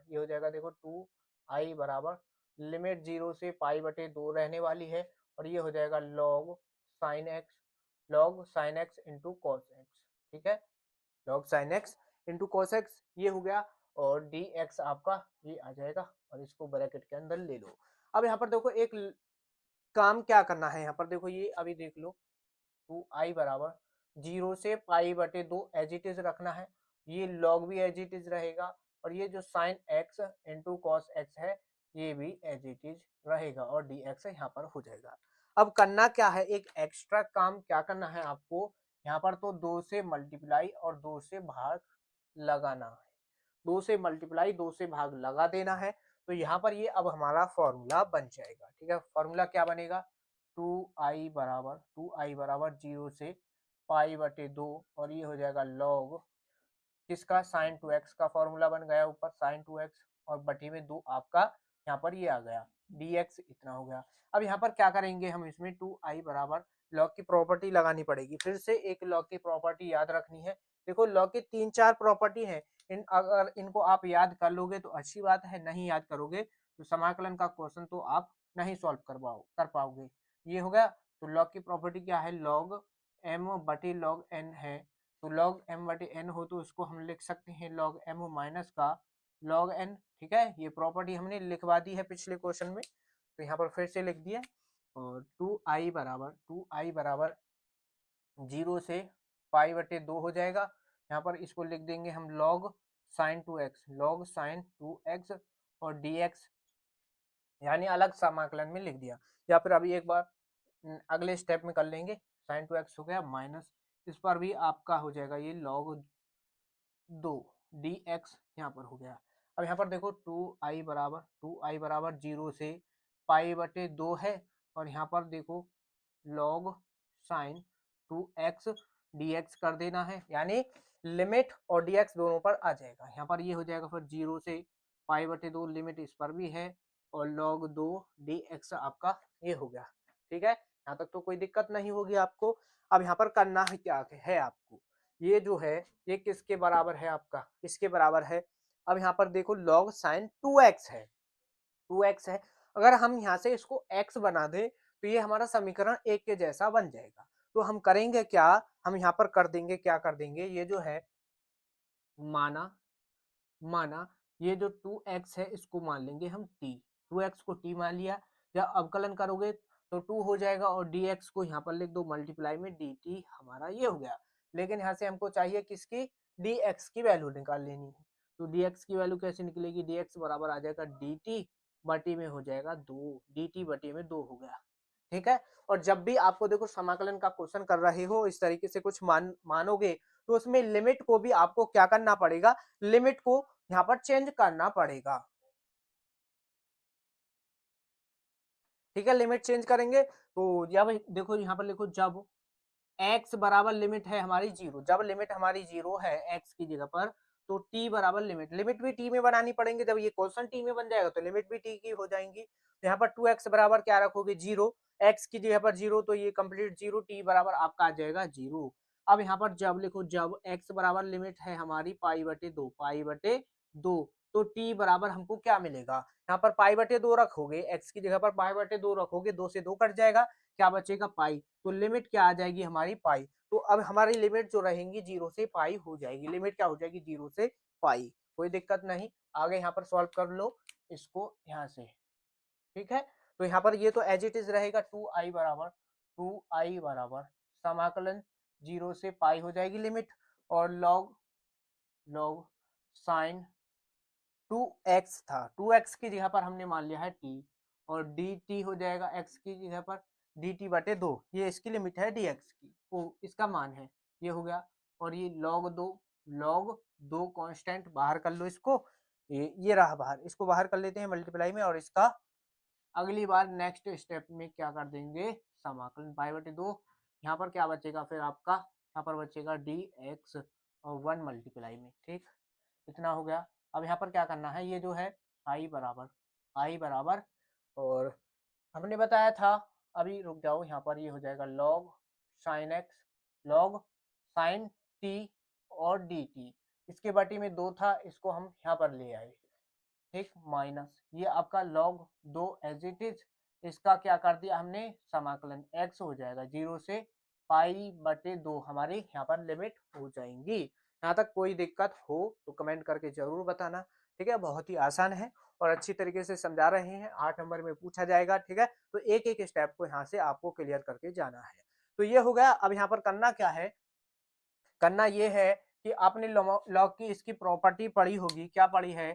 S1: ये हो जाएगा देखो 2i बराबर लिमिट 0 से पाई बटे 2 रहने वाली है, और ये हो जाएगा log sine x into cos x, ठीक है, log sine x into cos x, ये हो गया, और डी एक्स आपका ये आ जाएगा, और इसको ब्रैकेट के अंदर ले लो। अब यहाँ पर देखो एक काम क्या करना है, यहाँ पर देखो ये अभी देख लो, 2i बराबर 0 से पाई बटे 2 एज इट इज रखना है, ये लॉग भी एज इट इज रहेगा, और ये जो sine x into cos x है ये भी एज इट इज रहेगा, और डी एक्स यहाँ पर हो जाएगा। अब करना क्या है, एक एक्स्ट्रा काम क्या करना है आपको, यहाँ पर तो 2 से मल्टीप्लाई और 2 से भाग लगाना है, 2 से मल्टीप्लाई 2 से भाग लगा देना है, तो यहाँ पर ये अब हमारा फॉर्मूला बन जाएगा, ठीक है, फॉर्मूला क्या बनेगा, 2i बराबर 0 से पाई बटे 2, और ये हो जाएगा लॉग किसका, साइन 2x का फॉर्मूला बन गया ऊपर साइन 2x, और बटे में 2 आपका यहाँ पर ये आ गया dx, इतना हो गया। अब यहाँ पर क्या करेंगे हम, इसमें 2i बराबर लॉग की प्रॉपर्टी लगानी पड़ेगी, फिर से एक लॉग की प्रॉपर्टी याद रखनी है। देखो लॉग की 3-4 प्रॉपर्टी है, अगर इनको आप याद कर लोगे तो अच्छी बात है, नहीं याद करोगे तो समाकलन का क्वेश्चन तो आप नहीं सॉल्व कर पाओगे। ये हो गया, तो लॉग की प्रॉपर्टी क्या है, लॉग m बटे लॉग n है, तो log m बटे n हो तो उसको हम लिख सकते हैं log m माइनस का log n, ठीक है। ये प्रॉपर्टी हमने लिखवा दी है पिछले क्वेश्चन में, तो यहाँ पर फिर से लिख दिया। और 2i बराबर 0 से पाई बटे 2 हो जाएगा। यहाँ पर इसको लिख देंगे हम log sin 2x, log sin 2x, और dx यानी अलग समाकलन में लिख दिया। या फिर अभी एक बार अगले स्टेप में कर लेंगे। sin 2x हो गया माइनस, इस पर भी आपका हो जाएगा ये log 2 dx यहाँ पर हो गया। अब यहाँ पर देखो 2i बराबर 0 से पाई बटे 2 है, और यहाँ पर देखो log sin 2x dx कर देना है, यानी लिमिट और dx दोनों पर आ जाएगा। यहाँ पर ये हो जाएगा फिर 0 से पाई बटे 2, लिमिट इस पर भी है, और log 2 dx आपका ये हो गया। ठीक है, यहाँ तक तो कोई दिक्कत नहीं होगी आपको। अब यहाँ पर करना है क्या है आपको, ये जो है ये किसके बराबर है आपका, किसके बराबर है। अब यहाँ पर देखो log sin 2x है, 2x है। अगर हम यहाँ से इसको x बना दें तो ये हमारा समीकरण एक के जैसा बन जाएगा। तो हम करेंगे क्या, हम यहाँ पर कर देंगे, क्या कर देंगे, ये जो है माना माना ये जो 2x है इसको मान लेंगे हम t, 2x को t मान लिया। जब अवकलन करोगे तो 2 हो जाएगा, और dx को यहाँ पर लिख दो मल्टीप्लाई में dt, हमारा ये हो गया। लेकिन यहाँ से हमको चाहिए किसकी, dx की वैल्यू निकाल लेनी है। तो dx की वैल्यू कैसे निकलेगी, dx बराबर आ जाएगा dt बटी में हो जाएगा 2, dt बटी में 2 हो गया। ठीक है, और जब भी आपको देखो समाकलन का क्वेश्चन कर रहे हो इस तरीके से कुछ मानोगे, तो उसमें लिमिट को भी आपको क्या करना पड़ेगा, लिमिट को यहाँ पर चेंज करना पड़ेगा। ठीक है, लिमिट चेंज करेंगे तो जब देखो यहाँ पर लिखो, जब x बराबर लिमिट है हमारी 0, जब लिमिट हमारी 0 है x की जगह पर, तो t बराबर लिमिट, लिमिट भी t में बनानी पड़ेंगे। जब ये क्वेश्चन t में बन जाएगा तो लिमिट भी t की हो जाएंगी। तो यहाँ पर 2x बराबर क्या रखोगे, 0, x की जगह पर 0, तो ये कंप्लीट 0, t बराबर आपका आ जाएगा 0। अब यहाँ पर जब लिखो, जब x बराबर लिमिट है हमारी पाई बटे 2, पाई बटे 2, तो t बराबर हमको क्या मिलेगा, यहाँ पर पाई बटे 2 रखोगे, x की जगह पर पाई बटे 2 रखोगे, 2 से 2 कट जाएगा, क्या बचेगा पाई, तो लिमिट क्या आ जाएगी हमारी पाई। तो अब हमारी लिमिट जो रहेंगी 0 से पाई हो जाएगी, लिमिट क्या हो जाएगी 0 से पाई। कोई दिक्कत नहीं, आगे यहाँ पर सॉल्व कर लो इसको यहाँ से। ठीक है, तो यहाँ पर ये तो एज इट इज रहेगा, 2i बराबर समाकलन 0 से पाई हो जाएगी लिमिट, और log log साइन 2x था, 2x की जगह पर हमने मान लिया है t, और dt हो जाएगा x की जगह पर dt बटे 2, ये इसकी लिमिट है dx की, वो इसका मान है, ये हो गया। और ये log 2 कांस्टेंट बाहर कर लो इसको, ये रहा बाहर, इसको बाहर कर लेते हैं मल्टीप्लाई में, और इसका अगली बार नेक्स्ट स्टेप में क्या कर देंगे, समाकलन पाई बटे 2। यहाँ पर क्या बचेगा फिर आपका, यहाँ पर बचेगा dx और 1 मल्टीप्लाई में। ठीक, इतना हो गया। अब यहाँ पर क्या करना है, ये जो है i बराबर और हमने बताया था, अभी रुक जाओ, यहाँ पर ये हो जाएगा log sin x, log sin t और dt, इसके बटी में 2 था, इसको हम यहाँ पर ले आए। ठीक, माइनस ये आपका log 2 एज इट इज, इसका क्या कर दिया हमने, समाकलन x हो जाएगा 0 से पाई बटे 2, हमारी यहाँ पर लिमिट हो जाएंगी। यहाँ तक कोई दिक्कत हो तो कमेंट करके जरूर बताना। ठीक है, बहुत ही आसान है और अच्छी तरीके से समझा रहे हैं, 8 नंबर में पूछा जाएगा। ठीक है, तो एक एक स्टेप को यहाँ से आपको क्लियर करके जाना है। तो ये हो गया। अब यहाँ पर करना क्या है, करना ये है कि आपने लॉग की इसकी प्रॉपर्टी पढ़ी होगी, क्या पढ़ी है,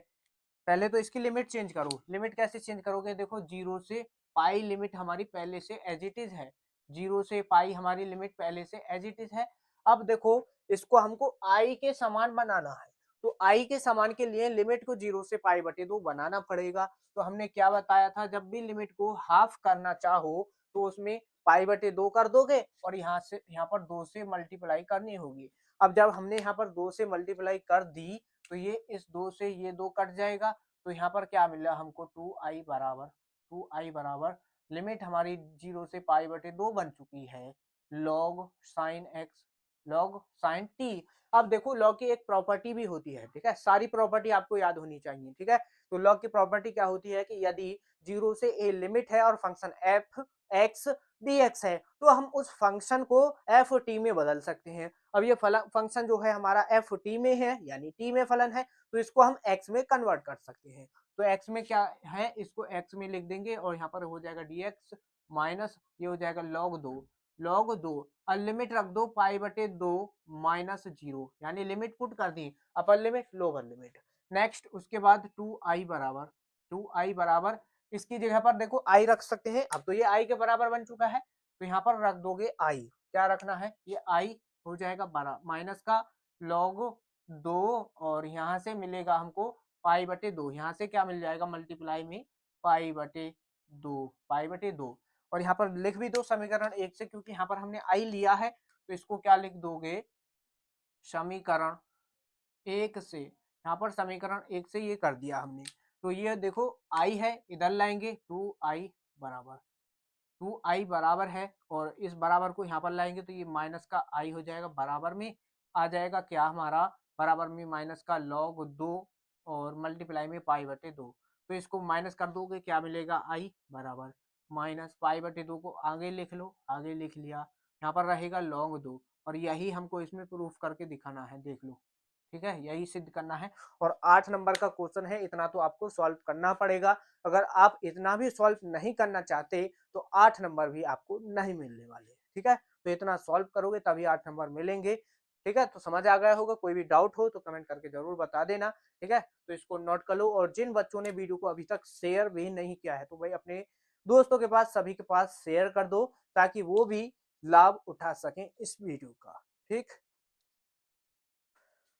S1: पहले तो इसकी लिमिट चेंज करो। लिमिट कैसे चेंज करोगे, देखो 0 से पाई लिमिट हमारी पहले से एज इट इज है, 0 से पाई हमारी लिमिट पहले से एज इट इज है। अब देखो इसको हमको आई के समान बनाना है, तो आई के समान के लिए लिमिट को 0 से पाई बटे 2 बनाना पड़ेगा। तो हमने क्या बताया था, जब भी लिमिट को हाफ करना चाहो तो उसमें पाई बटे 2 कर दोगे, और यहाँ से यहाँ पर 2 से मल्टीप्लाई करनी होगी। अब जब हमने यहाँ पर 2 से मल्टीप्लाई कर दी, तो ये इस 2 से ये 2 कट जाएगा, तो यहाँ पर क्या मिला हमको, 2i बराबर लिमिट हमारी 0 से पाई बटे 2 बन चुकी है, log sin x log sin t। अब देखो log की एक प्रॉपर्टी भी होती है, ठीक है, सारी प्रॉपर्टी आपको याद होनी चाहिए। ठीक है, तो log की प्रॉपर्टी क्या होती है कि यदि 0 से a लिमिट है और फंक्शन f x dx है, तो हम उस फंक्शन को एफ टी में बदल सकते हैं। अब ये फंक्शन जो है हमारा एफ टी में है, यानी टी में फलन है, तो इसको हम एक्स में कन्वर्ट कर सकते हैं। तो एक्स में क्या है, इसको एक्स में लिख देंगे और यहाँ पर हो जाएगा dx माइनस ये हो जाएगा log 2 और लिमिट रख दो पाई बटे 2 माइनस 0, यानी लिमिट पुट कर दी, upper limit lower limit. Next उसके बाद 2i बराबर इसकी जगह पर देखो i रख सकते हैं। अब तो ये i के बराबर बन चुका है, तो यहाँ पर रख दोगे i, क्या रखना है, ये i हो जाएगा बड़ा माइनस का log 2 और यहाँ से मिलेगा हमको पाई बटे 2, यहाँ से क्या मिल जाएगा मल्टीप्लाई में पाई बटे 2 और यहाँ पर लिख भी दो समीकरण 1 से, क्योंकि यहाँ पर हमने i लिया है तो इसको क्या लिख दोगे, समीकरण 1 से। यहाँ पर समीकरण 1 से ये कर दिया हमने, तो ये देखो i है, इधर लाएंगे 2i बराबर है और इस बराबर को यहाँ पर लाएंगे तो ये माइनस का i हो जाएगा, बराबर में आ जाएगा क्या हमारा, बराबर में माइनस का log 2 और मल्टीप्लाई में पाई बटे 2। तो इसको माइनस कर दोगे क्या मिलेगा, i बराबर माइनस पाई बटे 2 को आगे लिख लो, आगे लिख लिया, यहाँ पर रहेगा log 2 और यही हमको इसमें प्रूफ करके दिखाना है, देख लो, ठीक है, यही सिद्ध करना है। और 8 नंबर का क्वेश्चन है, इतना तो आपको सॉल्व करना पड़ेगा। अगर आप इतना भी सॉल्व नहीं करना चाहते तो 8 नंबर भी आपको नहीं मिलने वाले, ठीक है, तो इतना सॉल्व करोगे तभी 8 नंबर मिलेंगे, ठीक है। तो समझ आ गया होगा, कोई भी डाउट हो तो कमेंट करके जरूर बता देना, ठीक है। तो इसको नोट कर लो और जिन बच्चों ने वीडियो को अभी तक शेयर भी नहीं किया है तो भाई अपने दोस्तों के पास, सभी के पास शेयर कर दो ताकि वो भी लाभ उठा सकें इस वीडियो का, ठीक।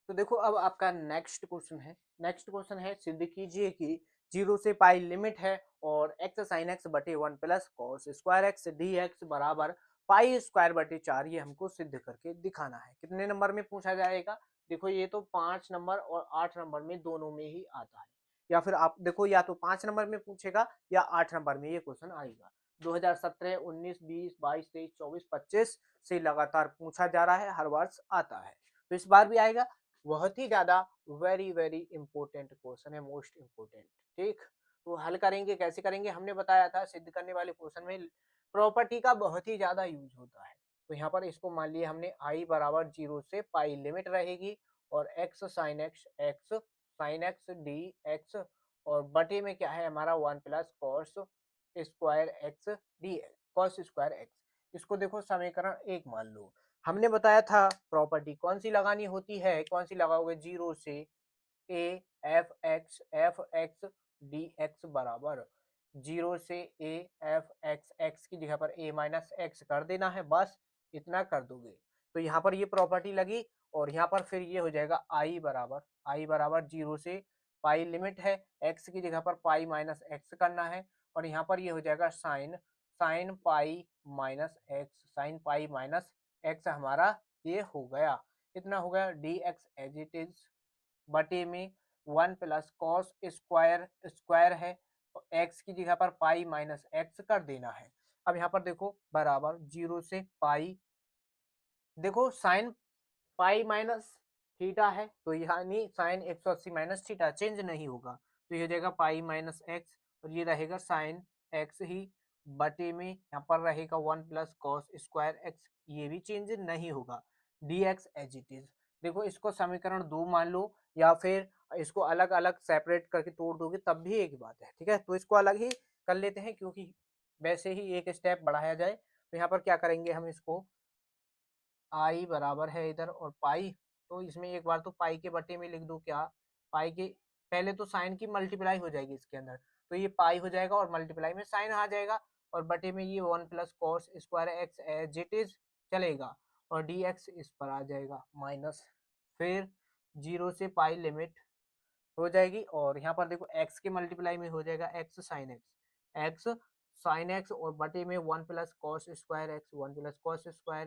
S1: तो देखो अब आपका नेक्स्ट क्वेश्चन है, नेक्स्ट क्वेश्चन है सिद्ध कीजिए कि 0 से पाई लिमिट है और x साइन एक्स बटे 1 plus cos square x d x बराबर पाई स्क्वायर बटे 4, ये हमको सिद्ध करके दिखाना है। कितने नंबर में पूछा जाएगा, देखो ये तो 5 नंबर और 8 नंबर में दोनों में ही आता है, या फिर आप देखो या तो 5 नंबर में पूछेगा या 8 नंबर में ये क्वेश्चन आएगा। 2017, 19, 20, 22, 23, 24, 25 से लगातार पूछा जा रहा है, हर वर्ष आता है, तो इस बार भी आएगा। बहुत ही ज्यादा वेरी वेरी इंपॉर्टेंट क्वेश्चन है, मोस्ट इंपॉर्टेंट, ठीक। तो हल करेंगे, कैसे करेंगे, हमने बताया था सिद्ध करने वाले क्वेश्चन में प्रॉपर्टी का बहुत ही ज्यादा यूज होता है। तो यहाँ पर इसको मान लिया हमने i बराबर 0 से पाई लिमिट रहेगी और x sine x d x और बटे में क्या है हमारा 1 plus cos square x d x, cos square x. इसको देखो समीकरण 1 मान लो। हमने बताया था प्रॉपर्टी कौन सी लगानी होती है, कौन सी लगाओगे, 0 से A F x d x बराबर 0 से ए एफ एक्स की जगह पर ए माइनस एक्स कर देना है, बस इतना कर दोगे तो यहाँ पर ये प्रॉपर्टी लगी। और यहाँ पर फिर ये हो जाएगा आई बराबर 0 से पाई लिमिट है, एक्स की जगह पर पाई माइनस एक्स करना है और यहाँ पर ये हो जाएगा साइन पाई माइनस एक्स हमारा ये हो गया, इतना हो गया d x as it is बटे में 1 प्लस कॉस स्क्वायर है और एक्स की जगह पर पाई माइनस एक्स कर देना है। अब यहाँ पर देखो बराबर 0 से पाई, देखो साइन पाई माइनस थीटा है तो यानी साइन 180 माइनस थीटा चेंज नहीं होगा, तो ये हो जाएगा पाई माइनस एक्स और ये रहेगा साइन एक्स ही बटे में यहाँ पर रहेगा 1 प्लस कॉस स्क्वायर एक्स, ये भी चेंज नहीं होगा, d x as it is. देखो इसको समीकरण 2 मान लो या फिर इसको अलग अलग सेपरेट करके तोड़ दोगे तब भी एक बात है, ठीक है। तो इसको अलग ही कर लेते हैं क्योंकि वैसे ही एक स्टेप बढ़ाया जाए, तो यहाँ पर क्या करेंगे हम, इसको आई बराबर है इधर और पाई, तो इसमें एक बार तो पाई के बटे में लिख दो, क्या पाई के पहले तो साइन की मल्टीप्लाई हो जाएगी इसके अंदर, तो ये पाई हो जाएगा और मल्टीप्लाई में साइन आ जाएगा और बटे में ये 1 plus cos square x as it is चलेगा और डी एक्स इस पर आ जाएगा माइनस, फिर 0 से पाई लिमिट हो जाएगी और यहाँ पर देखो एक्स के मल्टीप्लाई में हो जाएगा एक्स साइन एक्स और बटे में 1 plus cos square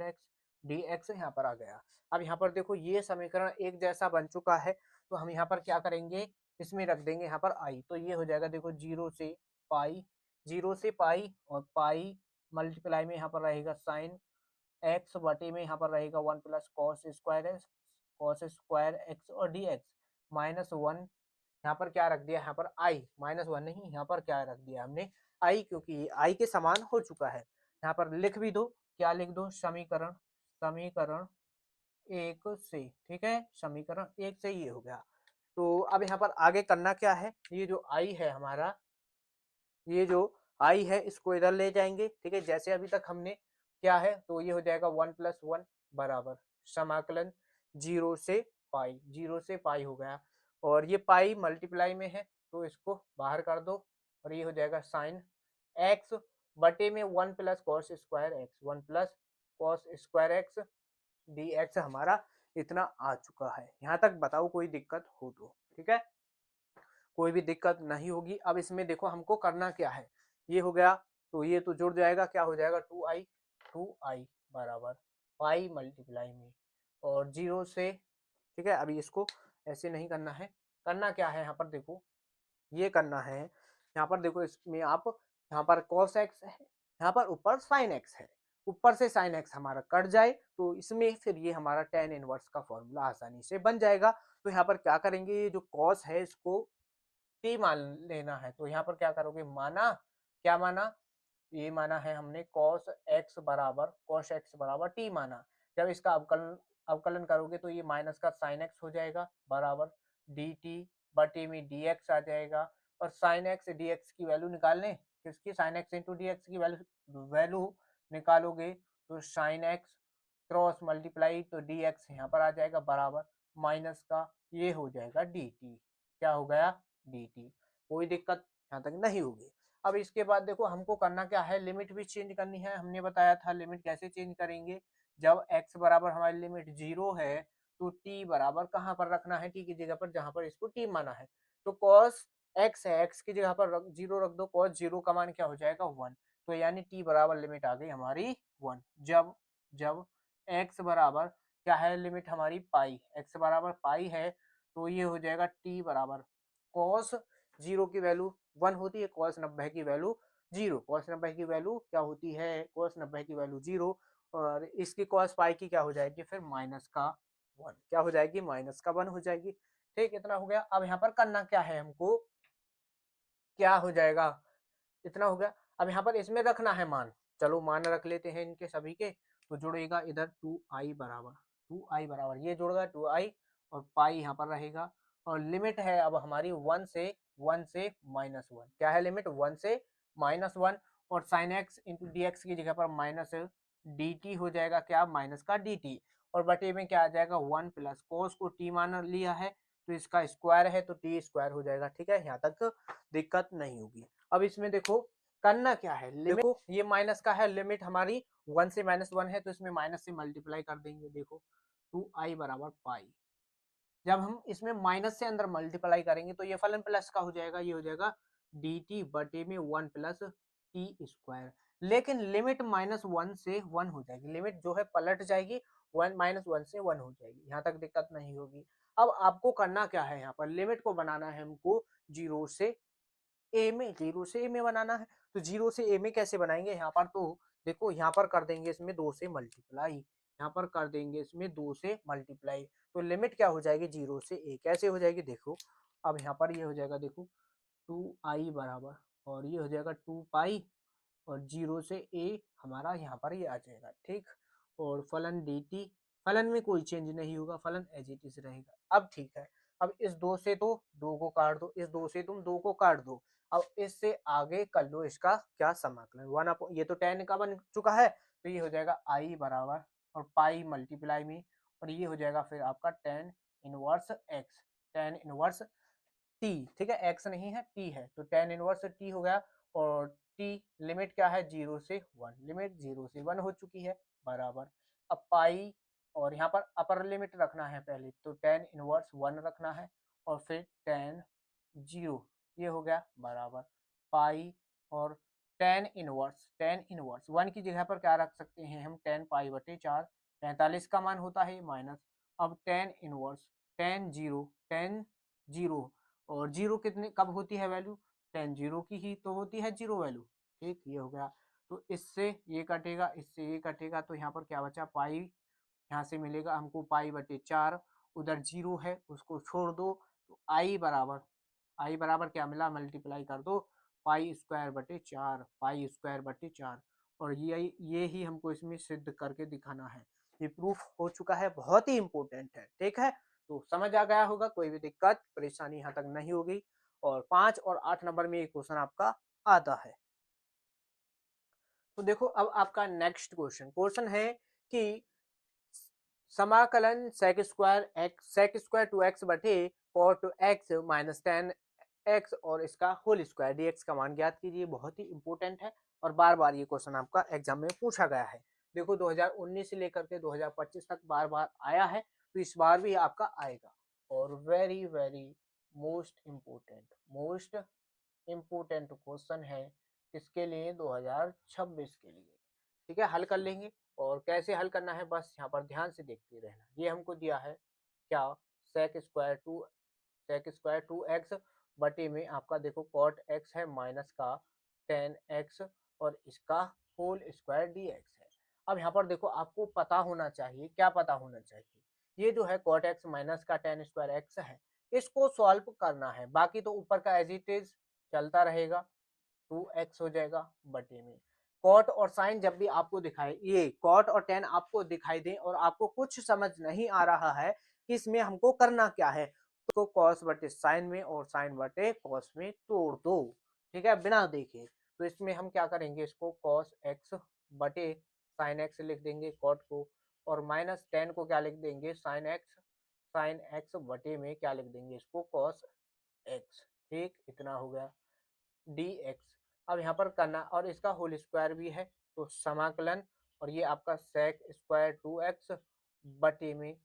S1: x d x यहाँ पर आ गया। अब यहाँ पर देखो ये समीकरण एक जैसा बन चुका है, तो हम यहाँ पर क्या करेंगे, इसमें रख देंगे यहाँ पर आई, तो ये हो जाएगा देखो 0 से पाई और पाई मल्टीप्लाई में यहाँ पर रहेगा साइन एक्स बटे में यहाँ पर रहेगा 1 प्लस कॉस स्क्वायर एक्स और डी एक्स माइनस 1, यहाँ पर क्या रख दिया, यहाँ पर आई माइनस 1 नहीं, यहाँ पर क्या रख दिया हमने आई, क्योंकि आई के समान हो चुका है। यहाँ पर लिख भी दो, क्या लिख दो, समीकरण 1 से, ठीक है, समीकरण 1 से ये हो गया। तो अब यहाँ पर आगे करना क्या है, ये जो आई है हमारा, ये जो आई है इसको इधर ले जाएंगे, ठीक है। जैसे अभी तक हमने क्या है, तो ये हो जाएगा 1+1 बराबर समाकलन 0 से पाई, 0 से पाई हो गया। और ये पाई मल्टीप्लाई में है तो इसको बाहर कर दो, और ये हो जाएगा साइन एक्स बटे में 1+cos² x, 1+cos² x d x हमारा इतना आ चुका है। यहाँ तक बताओ कोई दिक्कत हो तो, ठीक है, कोई भी दिक्कत नहीं होगी। अब इसमें देखो हमको करना क्या है, ये हो गया तो ये तो जुड़ जाएगा, क्या हो जाएगा 2i बराबर पाई मल्टीप्लाई में और 0 से, ठीक है। अभी इसको ऐसे नहीं करना है, करना क्या है यहाँ पर देखो, ये करना है यहाँ पर देखो, इसमें आप यहाँ पर cos x है, यहाँ पर ऊपर sin x है, ऊपर से sin x हमारा कट जाए तो इसमें फिर ये हमारा tan इनवर्स का फॉर्मूला आसानी से बन जाएगा। तो यहाँ पर क्या करेंगे, ये जो cos है इसको t मान लेना है, तो यहाँ पर क्या करोगे, माना, क्या माना, ये माना है हमने cos x बराबर t माना। जब इसका अवकलन अवकलन करोगे तो ये माइनस का sin x हो जाएगा बराबर dt बटे में dx आ जाएगा। और sin x dx की वैल्यू निकालने, किसकी, sin x इंटू dx की वैल्यू वैल्यू निकालोगे तो sin x क्रॉस मल्टीप्लाई तो dx यहाँ पर आ जाएगा बराबर माइनस का ये हो जाएगा dt, क्या हो गया dt। कोई दिक्कत यहाँ तक नहीं होगी। अब इसके बाद देखो हमको करना क्या है, लिमिट भी चेंज करनी है। हमने बताया था लिमिट कैसे चेंज करेंगे, जब x बराबर हमारी लिमिट 0 है तो t बराबर कहाँ पर रखना है, t की जगह पर जहां पर इसको t माना है। तो cos x है, x की जगह पर 0 रख दो, cos 0 का मान क्या हो जाएगा 1। तो यानी t बराबर लिमिट आ गई हमारी 1। जब जब x बराबर क्या है, लिमिट हमारी पाई, x बराबर पाई है तो ये हो जाएगा t बराबर cos 0 की वैल्यू 1 होती है, cos 90 की वैल्यू 0, cos 90 की वैल्यू क्या होती है, cos 90 की वैल्यू 0, और इसकी cos पाई की क्या हो जाएगी फिर माइनस का 1, क्या हो जाएगी माइनस का 1 हो जाएगी। ठीक, इतना हो गया। अब यहाँ पर करना क्या है हमको, क्या हो जाएगा, इतना हो गया। अब यहाँ पर इसमें रखना है मान, चलो मान रख लेते हैं इनके सभी के, तो जुड़ेगा इधर 2i बराबर ये जुड़ गया 2i, और पाई यहाँ पर रहेगा। और लिमिट है अब हमारी 1 से -1, क्या है लिमिट 1 से -1, और sine x into D x की जगह पर माइनस डी टी हो जाएगा, क्या माइनस का डी टी, और बटे में क्या आ जाएगा 1 प्लस कोस को टी मान लिया है तो इसका स्क्वायर है तो टी स्क्वायर हो जाएगा, ठीक है, यहाँ तक दिक्कत नहीं होगी। अब इसमें देखो करना क्या है, देखो ये माइनस का है, लिमिट हमारी 1 से -1 है तो इसमें माइनस से मल्टीप्लाई कर देंगे। देखो 2i बराबर पाई, जब हम इसमें माइनस से अंदर मल्टीप्लाई करेंगे तो ये फलन प्लस का हो जाएगा, ये हो जाएगा dt बटे में 1 प्लस टी स्क्वायर। लेकिन लिमिट -1 से 1 हो जाएगी, लिमिट जो है पलट जाएगी, -1 से 1 हो जाएगी, यहाँ तक दिक्कत नहीं होगी। अब आपको करना क्या है, यहाँ पर लिमिट को बनाना है हमको 0 से ए में, 0 से ए में बनाना है। तो 0 से ए में कैसे बनाएंगे, यहाँ पर तो देखो यहाँ पर कर देंगे इसमें 2 से मल्टीप्लाई, यहाँ पर कर देंगे इसमें 2 से मल्टीप्लाई, तो लिमिट क्या हो जाएगी 0 से ए, कैसे हो जाएगी देखो। अब यहाँ पर ये हो जाएगा देखो 2i बराबर, और ये हो जाएगा 2 पाई, और 0 से ए हमारा यहाँ पर ये आ जाएगा, ठीक। और फलन डी टी, फलन में कोई चेंज नहीं होगा, फलन एज इट इज रहेगा। अब ठीक है, अब इस 2 से तो 2 को काट दो, इस 2 से तुम 2 को काट दो। अब इससे आगे कर लो इसका क्या समाकलन, ये तो tan का बन चुका है तो ये हो जाएगा i बराबर और पाई मल्टीप्लाई में, और ये हो जाएगा फिर आपका tan inverse x, tan inverse t, ठीक है, x नहीं है t है तो tan इनवर्स t हो गया। और t लिमिट क्या है 0 से 1, लिमिट 0 से 1 हो चुकी है बराबर। अब पाई, और यहाँ पर अपर लिमिट रखना है पहले तो tan इनवर्स 1 रखना है, और फिर tan 0 ये हो गया बराबर पाई, और tan इनवर्स 1 की जगह पर क्या रख सकते हैं हम, tan पाई बटे 4, 45 का मान होता है माइनस। अब tan 0 और 0 कितने कब होती है वैल्यू, tan 0 की ही तो होती है 0 वैल्यू, ठीक, ये हो गया। तो इससे ये कटेगा, इससे ये कटेगा, तो यहाँ पर क्या बचा पाई, यहाँ से मिलेगा हमको पाई बटे 4, उधर 0 है उसको छोड़ दो, तो आई बराबर क्या मिला, मल्टीप्लाई कर दो पाई स्क्वायर बटे 4, पाई स्क्वायर बटे 4, और ये ही हमको इसमें सिद्ध करके दिखाना है। ये प्रूफ हो चुका है, बहुत ही इंपॉर्टेंट है, ठीक है। तो समझ आ गया होगा, कोई भी दिक्कत परेशानी यहाँ तक नहीं होगी। और 5 और 8 नंबर में ये क्वेश्चन आपका आता है। तो देखो अब आपका नेक्स्ट क्वेश्चन क्वेश्चन है कि समाकलन सेक स्क्वायर टू एक्स बटे कॉट एक्स माइनस 10 एक्स और इसका होल स्क्वायर डीएक्स का मान ज्ञात कीजिए। बहुत ही इंपॉर्टेंट है और बार बार ये क्वेश्चन आपका एग्जाम में पूछा गया है। देखो 2019 से लेकर के 2025 तक बार बार आया है, तो इस बार भी आपका आएगा। और very very most important question है किसके लिए, 2026 के लिए। ठीक है, हल कर लेंगे। और कैसे हल करना है बस यहाँ पर ध्यान से देखते रहना। ये हमको दिया है क्या, सेक स्क्वायर टू एक्स बटे में आपका देखो कॉट एक्स है माइनस का 10 एक्स और इसका होल स्क्वायर डी एक्स है। अब यहाँ पर देखो आपको पता होना चाहिए, क्या पता होना चाहिए, ये जो है कॉट एक्स माइनस का 10 स्क्वायर एक्स है, इसको सॉल्व करना है। बाकी तो ऊपर का एज इट इज चलता रहेगा, 2x हो जाएगा बटे में कॉट और साइन जब भी आपको दिखाए, ये कॉट और टेन आपको दिखाई दे और आपको कुछ समझ नहीं आ रहा है कि इसमें हमको करना क्या है, तो कॉस बटे साइन में और साइन बटे कॉस में तोड़ दो। ठीक है, बिना देखे। तो इसमें हम क्या करेंगे, इसको कॉस एक्स बटे साइन एक्स लिख देंगे कॉट को, और माइनस 10 को क्या लिख देंगे, साइन एक्स बटे में क्या लिख देंगे, इसको कॉस एक्स। ठीक, इतना हो गया डी एक्स। अब यहाँ पर करना, और इसका होल स्क्वायर भी है, तो समाकलन, और ये आपका सेक स्क्वायर 2x बटे में,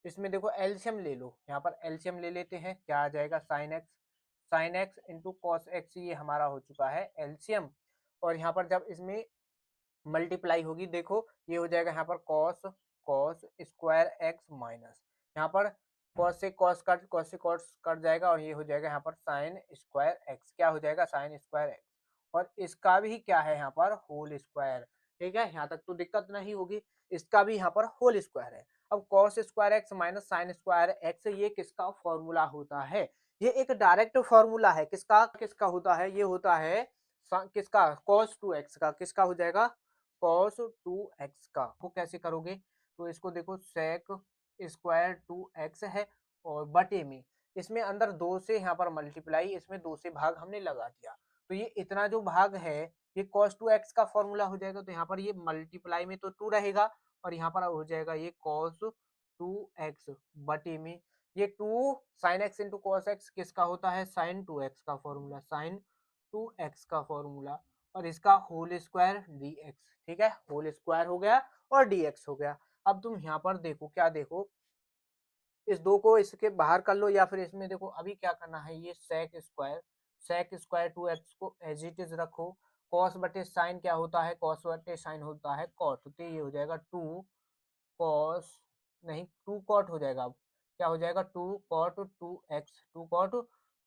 S1: इसमें देखो एलसीएम ले लो, यहाँ पर एलसीएम ले लेते हैं, क्या आ जाएगा, sine x into cos x, ये हमारा हो चुका है एलसीएम। और यहाँ पर जब इसमें मल्टीप्लाई होगी, देखो ये हो जाएगा यहाँ पर cos cos square x minus, यहाँ पर कॉस से कॉस कट जाएगा और ये हो जाएगा यहाँ पर साइन स्क्वायर एक्स, क्या हो जाएगा, साइन स्क्वायर एक्स। और इसका भी क्या है यहाँ पर होल स्क्वायर। ठीक है, यहाँ तक तो दिक्कत नहीं होगी, इसका भी यहाँ पर होल स्क्वायर है। अब cos square x minus sign square x, ये किसका फॉर्मूला होता है, ये एक डायरेक्ट फॉर्मूला है। किसका किसका होता है, ये होता है किसका, cos 2x का, किसका हो जाएगा, cos 2x का। वो कैसे करोगे, तो इसको देखो sec स्क्वायर 2x है और बटे में, इसमें अंदर 2 से यहाँ पर मल्टीप्लाई, इसमें 2 से भाग हमने लगा दिया, तो ये इतना जो भाग है ये cos 2x का फॉर्मूला हो जाएगा। तो यहाँ पर ये मल्टीप्लाई में तो 2 रहेगा और यहाँ पर हो जाएगा ये cos 2x बटे में ये 2 sin x into cos x किसका होता है, sin 2x का फॉर्मूला, sin 2x का फॉर्मूला, और इसका होल स्क्वायर dx। ठीक है, होल स्क्वायर हो गया और dx हो गया। अब तुम यहाँ पर देखो, क्या देखो, इस दो को इसके बाहर कर लो, या फिर इसमें देखो अभी क्या करना है, ये सेक स्क्वायर 2x को एज इट इज रखो, कॉस बटे साइन क्या होता है, कॉस बटे साइन होता है कॉट, तो ये हो जाएगा 2 कॉस, नहीं 2 कॉट हो जाएगा। अब क्या हो जाएगा, 2 कॉट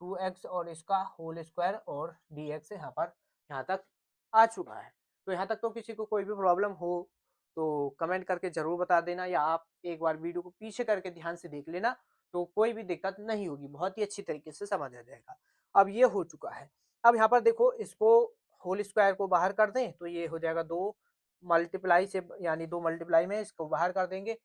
S1: 2x और इसका होल स्क्वायर और dx यहाँ पर, यहाँ तक आ चुका है। तो यहाँ तक तो किसी को कोई भी प्रॉब्लम हो तो कमेंट करके जरूर बता देना, या आप एक बार वीडियो को पीछे करके ध्यान से देख लेना, तो कोई भी दिक्कत नहीं होगी, बहुत ही अच्छी तरीके से समझ आ जाएगा। अब ये हो चुका है। अब यहाँ पर देखो, इसको होल स्क्वायर को बाहर कर दें तो ये हो जाएगा 2 मल्टीप्लाई से, यानी 2 मल्टीप्लाई में इसको बाहर कर देंगे,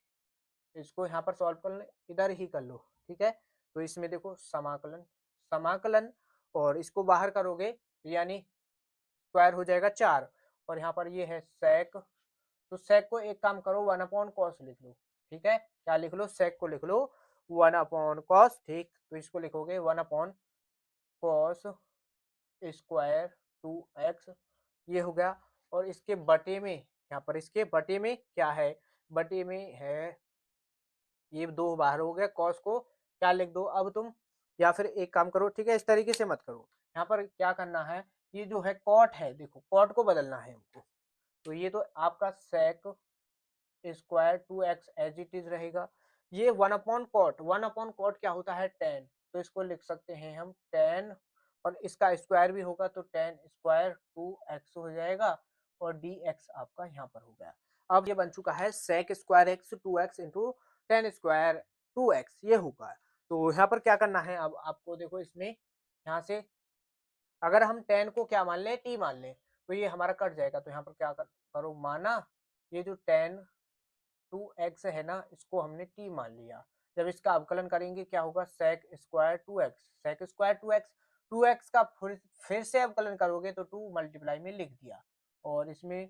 S1: इसको यहाँ पर सॉल्व कर ले, इधर ही कर लो। ठीक है, तो इसमें देखो समाकलन समाकलन और इसको बाहर करोगे यानी स्क्वायर हो जाएगा 4, और यहाँ पर ये है सेक, तो सेक को एक काम करो 1/cos लिख लो। ठीक है, क्या लिख लो, सेक को लिख लो 1/cos। ठीक, तो इसको लिखोगे 1/cos स्क्वायर 2x, ये हो गया। और इसके बटे में, यहाँ पर इसके बटे में क्या है, बटे में है, ये 2 बाहर हो गया, कॉस को क्या लिख दो अब तुम, या फिर एक काम करो, ठीक है, इस तरीके से मत करो, यहाँ पर क्या करना है, ये जो है कॉट है, देखो कॉट को बदलना है हमको, तो ये तो आपका sec square 2x as it is रहेगा। ये 1/cot क्या होता है, 10, तो इसको लिख सकते हैं हम 10, और इसका स्क्वायर भी होगा तो 10 स्क्वायर 2x हो जाएगा, और dx आपका यहाँ पर हो गया। अब ये बन चुका है sec square x 2x into 10 square 2x, ये होगा। तो यहाँ पर क्या करना है, अब आपको देखो इसमें, यहाँ से अगर हम 10 को क्या मान लें, t मान लें, तो ये हमारा कट जाएगा, तो यहाँ पर क्या करो, माना ये जो 10 2x है ना, इसको हमने t मान लिया, जब इसका अवकलन करेंगे क्या होगा, sec square 2x, sec square 2x, 2x का फिर से अवकलन करोगे तो 2 मल्टीप्लाई में लिख दिया, और इसमें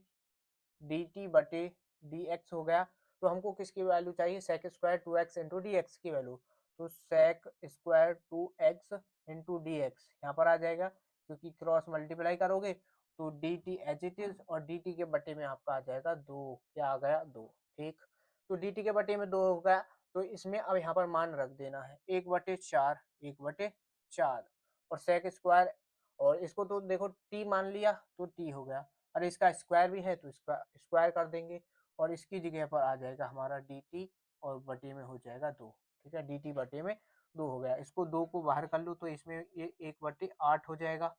S1: dt बटे dx हो गया। तो हमको किसकी वैल्यू चाहिए, sec square 2x into D x की वैल्यू। तो sec square 2x into D x यहाँ पर आ जाएगा, क्योंकि क्रॉस मल्टीप्लाई करोगे तो dt एज इट इज, और dt के बटे में आपका आ जाएगा 2, क्या आ गया 2, ठीक। तो dt के बटे में 2 हो गया, तो इसमें अब यहाँ पर मान रख देना है 1/4, 1/4, और sec स्क्वायर, और इसको तो देखो t मान लिया तो t हो गया, और इसका स्क्वायर भी है तो इसका स्क्वायर कर देंगे, और इसकी जगह पर आ जाएगा हमारा dt, और बटे में हो जाएगा 2, ठीक है, dt बटे में 2 हो गया। इसको 2 को बाहर कर लो तो इसमें ये 1/8 हो जाएगा,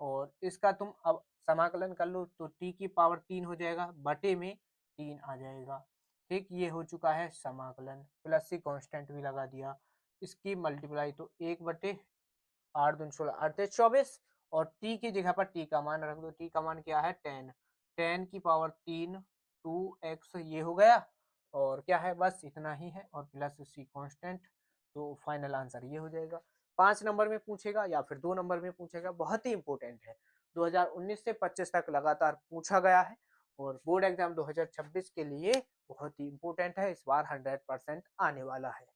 S1: और इसका तुम अब समाकलन कर लो तो t की पावर 3 हो जाएगा, बटे में 3 आ जाएगा, ठीक। ये हो चुका है समाकलन, प्लस सी कांस्टेंट भी लगा दिया, इसकी मल्टीप्लाई तो 1/8 दूनी 16 8 24, और t की जगह पर t का मान रख दो, t का मान क्या है 10, 10 की पावर 3 2x ये हो गया, और क्या है बस इतना ही है, और प्लस सी कांस्टेंट। तो फाइनल आंसर ये हो जाएगा। 5 नंबर में पूछेगा या फिर 2 नंबर में पूछेगा, बहुत ही इंपॉर्टेंट है, 2019 से 25 तक लगातार पूछा गया है, और बोर्ड एग्जाम 2026 के लिए बहुत ही इंपॉर्टेंट है, इस बार 100% आने वाला है।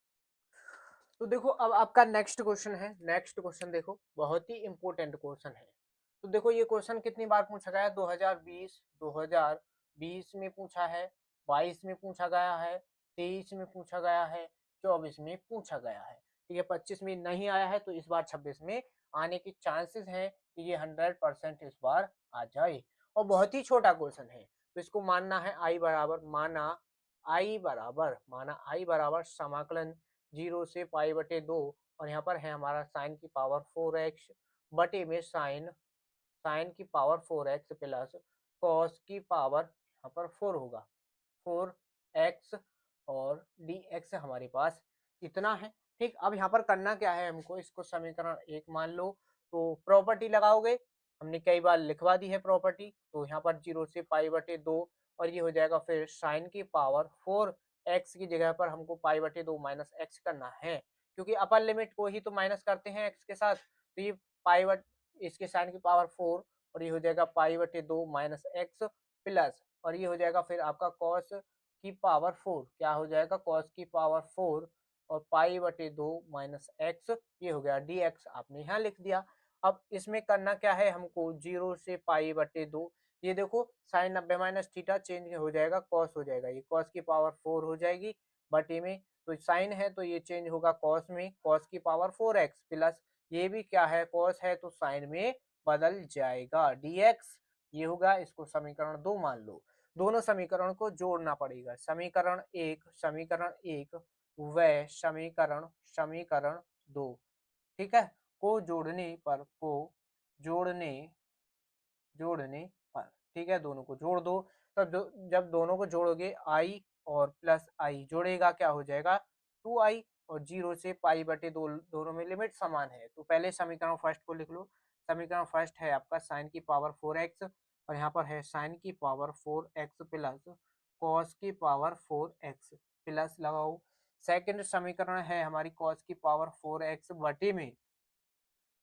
S1: तो देखो अब आपका नेक्स्ट क्वेश्चन है, नेक्स्ट क्वेश्चन देखो बहुत ही इंपॉर्टेंट क्वेश्चन है। तो देखो ये क्वेश्चन कितनी बार पूछा गया है, 2020 में पूछा है, 22 में पूछा गया है, 23 में पूछा गया है, 24 में पूछा गया है, ठीक है। 25 में नहीं आया है, तो इस बार 26 में आने की चांसेस है कि ये 100% इस बार आ जाए, और बहुत ही छोटा क्वेश्चन है। तो इसको मानना है आई बराबर समाकलन 0 से पाई बटे 2, और यहाँ पर है हमारा साइन की पावर 4x बटे में साइन की पावर 4x प्लस कॉस की पावर यहाँ पर 4 होगा, 4x, और dx हमारे पास इतना है, ठीक। अब यहाँ पर करना क्या है हमको, इसको समीकरण 1 मान लो, तो प्रॉपर्टी लगाओगे, हमने कई बार लिखवा दी है प्रॉपर्टी, तो यहाँ पर 0 से पाई बटे 2, और ये हो जाएगा फिर साइन की पावर 4x की जगह पर हमको पाई बटे 2 माइनस एक्स करना है, क्योंकि अपर लिमिट को ही तो माइनस करते हैं x के साथ, तो ये पाई बट इसके साइन की पावर 4, और ये हो जाएगा पाई बटे 2 माइनस एक्स प्लस, और ये हो जाएगा फिर आपका कॉस की पावर 4, क्या हो जाएगा कॉस की पावर 4, और पाई बटे 2 माइनस एक्स, ये हो गया dx, आपने यहाँ लिख दिया। अब इसमें करना क्या है हमको, 0 से पाई बटे 2, ये देखो साइन 90 माइनस थीटा चेंज हो जाएगा, कॉस हो जाएगा, ये कॉस की पावर 4 हो जाएगी बटे में, तो साइन है तो ये चेंज होगा कॉस में, कॉस की पावर 4x प्लस, ये भी क्या है कॉस है तो साइन में बदल जाएगा dx, ये होगा। इसको समीकरण 2 मान लो। दोनों समीकरण को जोड़ना पड़ेगा, समीकरण 1 व समीकरण 2, ठीक है, को जोड़ने जोड़ने पर, ठीक है, दोनों को जोड़ दो। तब जब दोनों को जोड़ोगे i और प्लस आई जोड़ेगा क्या हो जाएगा 2i, और 0 से पाई बटे 2 दोनों में लिमिट समान है, तो पहले समीकरण फर्स्ट को लिख लो। समीकरण फर्स्ट है आपका साइन की पावर 4x, और यहाँ पर है साइन की पावर 4x प्लस कॉस की पावर 4x प्लस लगाओ। सेकंड समीकरण है हमारी कॉस की पावर 4x बटे में,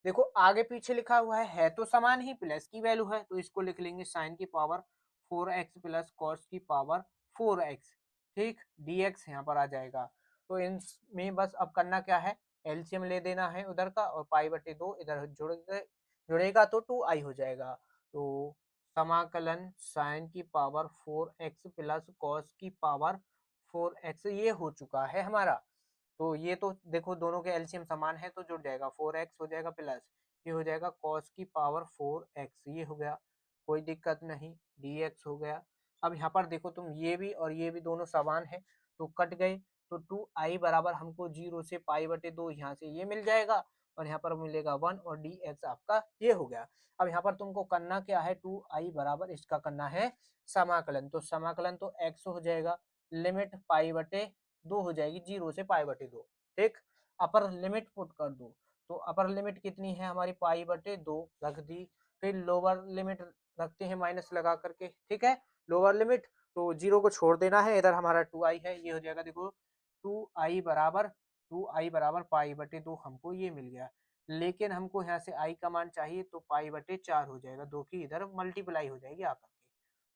S1: देखो आगे पीछे लिखा हुआ है तो समान ही, प्लस की वैल्यू है तो इसको लिख लेंगे साइन की पावर 4x प्लस कॉस की पावर 4x, ठीक, dx यहाँ पर आ जाएगा। तो इनमें बस अब करना क्या है, एलसीएम ले देना है उधर का, और पाई बटे 2 इधर जुड़ेगा तो 2i हो जाएगा। तो समाकलन साइन की पावर 4x प्लस कॉस की पावर 4x ये हो चुका है हमारा। तो ये तो देखो दोनों के एलसीएम समान है तो जुड़ जाएगा, 4x हो जाएगा प्लस ये हो जाएगा cos की पावर 4x, ये हो गया, कोई दिक्कत नहीं, dx हो गया। अब यहाँ पर देखो तुम ये भी और ये भी दोनों समान है तो कट गए, तो 2i बराबर हमको 0 से पाई बटे 2 यहाँ से ये मिल जाएगा, और यहाँ पर मिलेगा 1, और dx आपका ये हो गया। अब यहाँ पर तुमको करना क्या है, 2i बराबर इसका करना है समाकलन, तो समाकलन तो x हो जाएगा, लिमिट पाई बटे 2 हो जाएगी 0 से पाई बटे 2, ठीक। अपर लिमिट पुट कर दो, तो अपर लिमिट कितनी है हमारी पाई बटे 2 रख दी, फिर लोअर लिमिट रखते हैं माइनस लगा करके, ठीक है, लोअर लिमिट तो 0 को छोड़ देना है, इधर हमारा 2i है, ये हो जाएगा देखो 2i बराबर पाई बटे 2 हमको ये मिल गया। लेकिन हमको यहाँ से i का मान चाहिए तो पाई बटे 4 हो जाएगा, 2 की इधर मल्टीप्लाई हो जाएगी आकर के।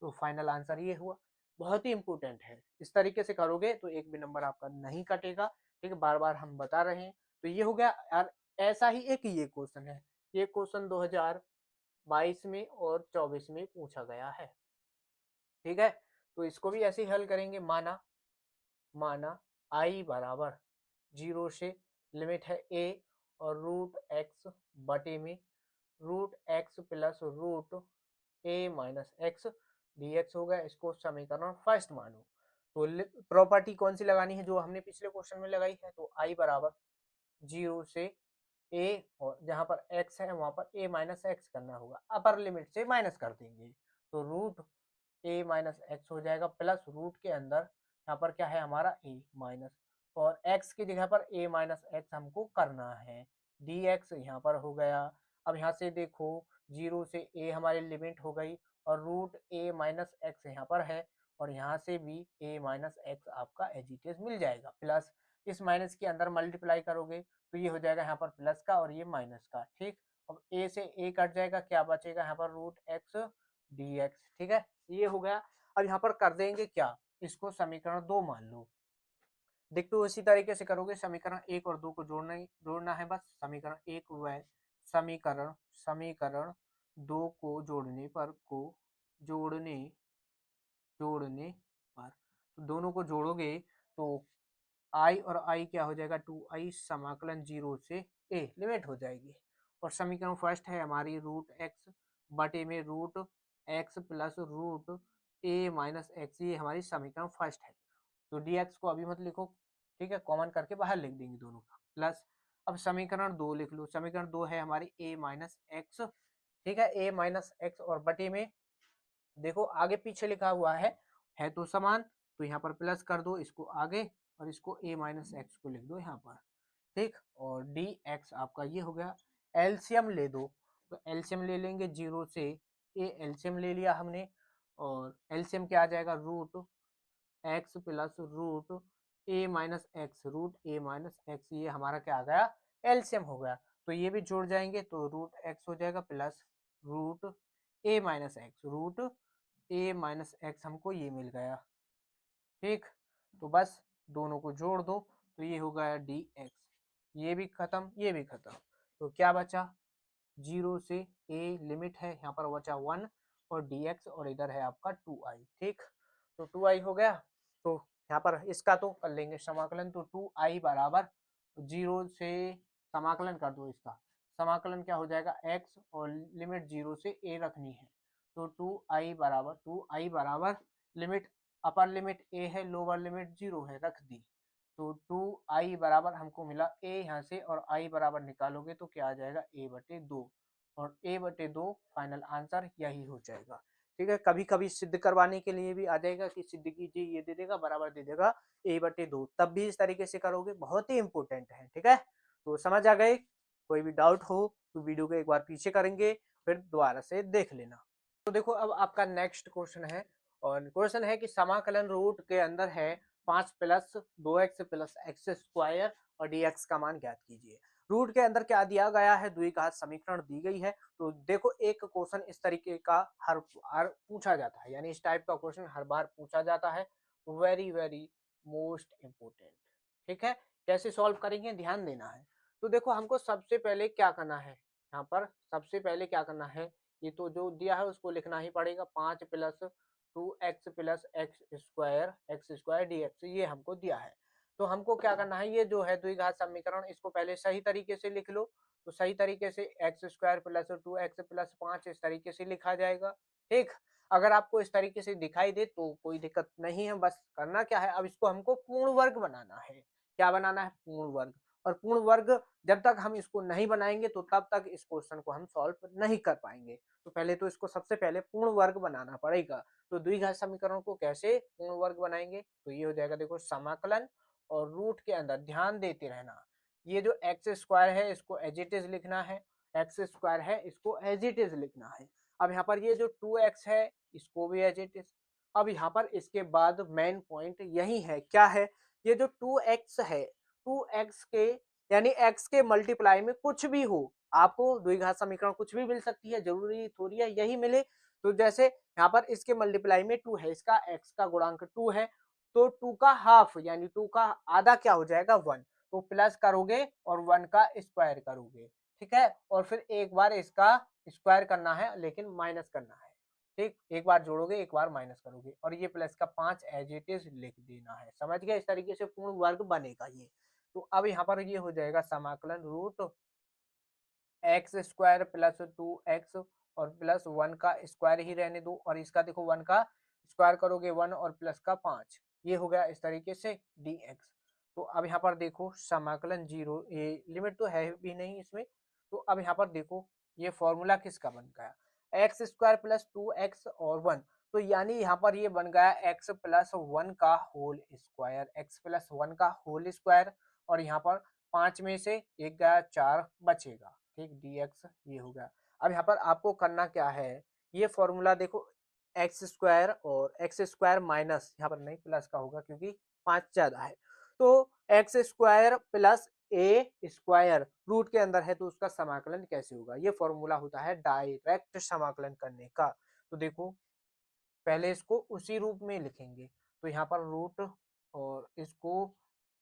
S1: तो फाइनल आंसर ये हुआ। बहुत ही इंपॉर्टेंट है, इस तरीके से करोगे तो एक भी नंबर आपका नहीं कटेगा। ठीक है, बार बार हम बता रहे हैं। तो ये हो गया यार। ऐसा ही एक ये क्वेश्चन है, ये क्वेश्चन 2022 में और 24 में पूछा गया है। ठीक है, तो इसको भी ऐसे ही हल करेंगे। माना i बराबर 0 से लिमिट है a और रूट एक्स बटे में root x plus root a minus x d x हो गया। इसको समीकरण फर्स्ट मानो। तो प्रॉपर्टी कौन सी लगानी है जो हमने पिछले क्वेश्चन में लगाई है, तो i बराबर 0 से a और जहां पर x है वहां पर a माइनस एक्स करना होगा, अपर लिमिट से माइनस कर देंगे तो रूट a माइनस एक्स हो जाएगा प्लस रूट के अंदर यहाँ पर क्या है हमारा a माइनस और x की जगह पर a माइनस एक्स हमको करना है, dx यहाँ पर हो गया। अब यहाँ से देखो 0 से a हमारी लिमिट हो गई और रूट a माइनस एक्स यहाँ पर है और यहाँ से भी a माइनस एक्स आपका एज इट इज मिल जाएगा। प्लस इस माइनस के अंदर मल्टीप्लाई करोगे तो ये हो जाएगा यहाँ पर प्लस का और ये माइनस का। ठीक, अब a से a कट जाएगा, क्या बचेगा यहाँ पर रूट एक्स डी एक्स। ठीक है, ये हो गया। अब यहाँ पर कर देंगे क्या, इसको समीकरण 2 मान लो। देख तो इसी तरीके से करोगे, समीकरण 1 और 2 को जोड़ना है बस। समीकरण 1 व समीकरण 2 को जोड़ने पर तो दोनों को जोड़ोगे तो i और i क्या हो जाएगा 2i समाकलन 0 से a लिमिट हो जाएगी। और समीकरण फर्स्ट है हमारी रूट एक्स बटे में root x plus root a minus x, ये हमारी समीकरण फर्स्ट है। तो dx को अभी मत लिखो, ठीक है, कॉमन करके बाहर लिख देंगे दोनों का। प्लस अब समीकरण 2 लिख लो, समीकरण 2 है हमारी a माइनस एक्स। ठीक है, a माइनस एक्स और बटे में देखो आगे पीछे लिखा हुआ है तो समान, तो यहाँ पर प्लस कर दो इसको आगे और इसको a माइनस एक्स को लिख दो यहाँ पर। ठीक, और डी एक्स आपका ये हो गया। एलसीएम ले दो, तो एलसीएम ले लेंगे 0 से a, एलसीएम ले लिया हमने और एलसीएम क्या आ जाएगा रूट एक्स प्लस रूट ए माइनस एक्स, रूट ए माइनस एक्स, ये हमारा क्या आ गया एलसीएम हो गया। तो ये भी जुड़ जाएंगे तो रूट एक्स हो जाएगा प्लस रूट ए माइनस एक्स, रूट ए माइनस एक्स हमको ये मिल गया। ठीक, तो बस दोनों को जोड़ दो तो ये हो गया डी एक्स, ये भी खत्म ये भी खत्म। तो क्या बचा 0 से a लिमिट है, यहाँ पर बचा 1 और dx और इधर है आपका 2i। ठीक, तो 2i हो गया। तो यहाँ पर इसका तो कर लेंगे समाकलन, तो 2i बराबर 0 से समाकलन कर दो इसका, समाकलन क्या हो जाएगा x और लिमिट 0 से a रखनी है। तो 2i बराबर लिमिट अपर लिमिट a है, लोअर लिमिट 0 है, रख दी। तो 2i बराबर हमको मिला a यहाँ से और i बराबर निकालोगे तो क्या आ जाएगा a बटे 2 और a बटे 2 फाइनल आंसर यही हो जाएगा। ठीक है, कभी कभी सिद्ध करवाने के लिए भी आ जाएगा कि सिद्ध कीजिए, ये दे देगा बराबर दे देगा a बटे 2, तब भी इस तरीके से करोगे, बहुत ही इंपॉर्टेंट है। ठीक है, तो समझ आ गए। कोई भी डाउट हो तो वीडियो को एक बार पीछे करेंगे फिर दोबारा से देख लेना। तो देखो अब आपका नेक्स्ट क्वेश्चन है और क्वेश्चन है कि समाकलन रूट के अंदर है 5 plus 2x plus x square और dx का मान ज्ञात कीजिए। रूट के अंदर क्या दिया गया है, द्विघात समीकरण दी गई है। तो देखो एक क्वेश्चन इस तरीके का हर बार पूछा जाता है, यानी इस टाइप का क्वेश्चन हर बार पूछा जाता है, वेरी वेरी मोस्ट इम्पोर्टेंट। ठीक है, कैसे सॉल्व करेंगे ध्यान देना है। तो देखो हमको सबसे पहले क्या करना है, यहाँ पर सबसे पहले क्या करना है, ये तो जो दिया है उसको लिखना ही पड़ेगा। 5 plus 2x plus x square D x, ये हमको दिया है। तो हमको क्या करना है, ये जो है द्विघात समीकरण इसको पहले सही तरीके से लिख लो। तो सही तरीके से x square plus 2x plus 5 इस तरीके से लिखा जाएगा। ठीक, अगर आपको इस तरीके से दिखाई दे तो कोई दिक्कत नहीं है, बस करना क्या है, अब इसको हमको पूर्ण वर्ग बनाना है। क्या बनाना है, पूर्ण वर्ग। और पूर्ण वर्ग जब तक हम इसको नहीं बनाएंगे तो तब तक इस क्वेश्चन को हम सॉल्व नहीं कर पाएंगे। तो पहले तो इसको सबसे पहले पूर्ण वर्ग बनाना पड़ेगा। तो द्विघात समीकरण को कैसे पूर्ण वर्ग बनाएंगे, तो ये हो जाएगा देखो समाकलन और रूट के अंदर ध्यान देते रहना। ये जो एक्स स्क्वायर है इसको एज इट इज लिखना है, एक्स स्क्वायर है इसको एज इट इज लिखना है। अब यहाँ पर ये जो 2x है इसको भी एज इट इज। अब यहाँ पर इसके बाद मेन पॉइंट यही है, क्या है ये जो 2x है, 2x के यानी x के मल्टीप्लाई में कुछ भी हो, आपको द्विघात समीकरण कुछ भी मिल सकती है, जरूरी थोड़ी है यही मिले। तो जैसे यहाँ पर इसके मल्टीप्लाई में 2 है, इसका x का गुणांक 2 है, तो 2 का हाफ यानी 2 का आधा क्या हो जाएगा 1, तो प्लस करोगे और 1 का स्क्वायर करोगे, ठीक है, और फिर एक बार इसका स्क्वायर करना है लेकिन माइनस करना है, ठीक, एक बार जोड़ोगे एक बार माइनस करोगे और ये प्लस का 5 एज इट इज लिख देना है, समझ गए, इस तरीके से पूर्ण वर्ग बनेगा ये। तो अब यहाँ पर ये हो जाएगा समाकलन root x square plus 2x और प्लस 1 का स्क्वायर ही रहने दो, और इसका देखो 1 का स्क्वायर करोगे 1 और प्लस का 5, ये हो गया इस तरीके से dx। तो अब यहाँ पर देखो समाकलन 0, ये लिमिट तो है भी नहीं इसमें। तो अब यहाँ पर देखो ये फॉर्मूला किसका बन गया, एक्स स्क्वायर प्लस 2x और 1, तो यानी यहाँ पर ये बन गया x प्लस 1 का होल स्क्वायर, x प्लस 1 का होल स्क्वायर, और यहाँ पर 5 में से एक गया 4 बचेगा, ठीक, dx ये हो गया। अब यहाँ पर आपको करना क्या है, ये फॉर्मूला देखो एक्स स्क्वायर और एक्स स्क्वायर माइनस, यहाँ पर नहीं प्लस का होगा क्योंकि 5 ज्यादा है, तो x square plus a square root के अंदर है, तो उसका समाकलन कैसे होगा, ये फॉर्मूला होता है डायरेक्ट समाकलन करने का। तो देखो पहले इसको उसी रूप में लिखेंगे, तो यहाँ पर रूट और इसको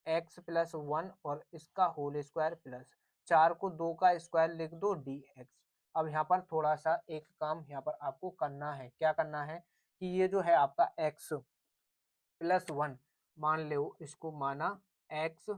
S1: एक्स प्लस 1 और इसका होल स्क्वायर प्लस 4 को 2 का स्क्वायर लिख दो dx। अब यहाँ पर थोड़ा सा एक काम यहाँ पर आपको करना है, क्या करना है कि ये जो है आपका x प्लस 1 मान लो, इसको माना x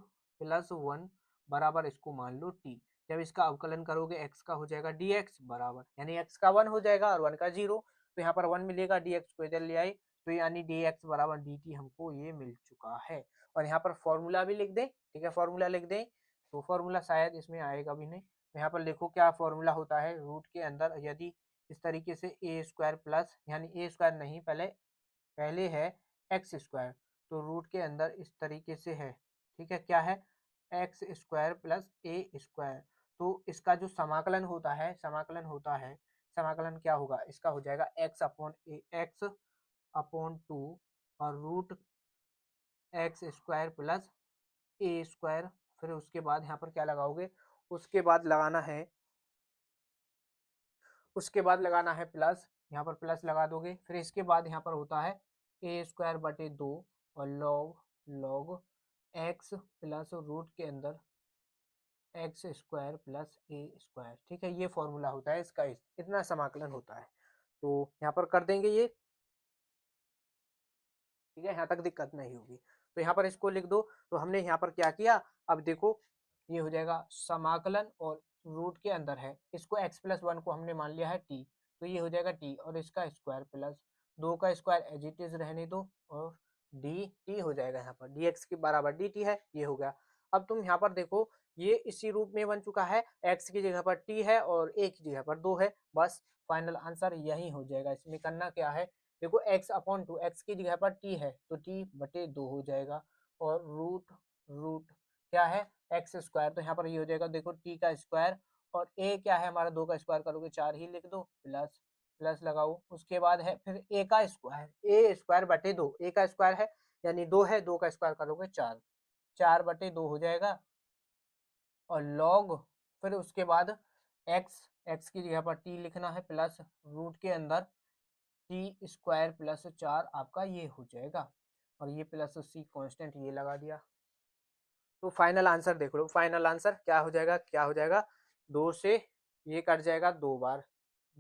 S1: प्लस 1 बराबर इसको मान लो t, जब इसका अवकलन करोगे x का हो जाएगा dx बराबर, यानी x का 1 हो जाएगा और 1 का 0, तो यहाँ पर 1 मिलेगा, dx को इधर ले आए, तो यानी dx बराबर dt हमको ये मिल चुका है। और यहाँ पर फॉर्मूला भी लिख दें, ठीक है, फॉर्मूला लिख दें, तो फॉर्मूला शायद इसमें आएगा भी नहीं, तो यहाँ पर लिखो क्या फॉर्मूला होता है, रूट के अंदर यदि इस तरीके से ए स्क्वायर प्लस, यानी ए स्क्वायर नहीं, पहले पहले है एक्स स्क्वायर, तो रूट के अंदर इस तरीके से है, ठीक है, क्या है x square plus a square, तो इसका जो समाकलन होता है, समाकलन होता है, समाकलन क्या होगा, इसका हो जाएगा एक्स अपॉन ए, एक्स अपॉन 2 और root x square plus a square, फिर उसके बाद यहाँ पर क्या लगाओगे, उसके बाद लगाना है, उसके बाद लगाना है प्लस, यहाँ पर प्लस लगा दोगे, फिर इसके बाद यहाँ पर होता है ए स्क्वायर बटे 2 और log log x plus root के अंदर x square plus a square, ठीक है, ये फॉर्मूला होता है इसका, इतना समाकलन होता है। तो यहाँ पर कर देंगे ये, ठीक है, यहाँ तक दिक्कत नहीं होगी, तो यहाँ पर इसको लिख दो। तो हमने यहाँ पर क्या किया, अब देखो ये हो जाएगा समाकलन और रूट के अंदर है, इसको x प्लस 1 को हमने मान लिया है t, तो ये हो जाएगा t और इसका स्क्वायर प्लस 2 का स्क्वायर एज इट इज रहने दो, और dt हो जाएगा, यहाँ पर dx के बराबर dt है, ये हो गया। अब तुम यहाँ पर देखो ये इसी रूप में बन चुका है, x की जगह पर t है और a की जगह पर 2 है, बस फाइनल आंसर यही हो जाएगा। इसमें करना क्या है, देखो x अपॉन 2, एक्स की जगह पर t है तो t बटे 2 हो जाएगा, और रूट रूट क्या है एक्स स्क्वायर, तो यहाँ पर ये हो जाएगा, देखो t का स्क्वायर और a क्या है हमारा, 2 का स्क्वायर करोगे 4 ही लिख दो, प्लस प्लस लगाओ, उसके बाद है फिर a का स्क्वायर, a स्क्वायर बटे 2, a का स्क्वायर है यानी 2 है, 2 का स्क्वायर करोगे 4, 4 बटे 2 हो जाएगा, और लॉग फिर उसके बाद x, x की जगह पर t लिखना है, प्लस रूट के अंदर टी स्क्वायर प्लस 4 आपका ये हो जाएगा, और ये प्लस सी कांस्टेंट ये लगा दिया। तो फाइनल आंसर देख लो, फाइनल आंसर क्या हो जाएगा, क्या हो जाएगा, 2 से ये कट जाएगा 2 बार,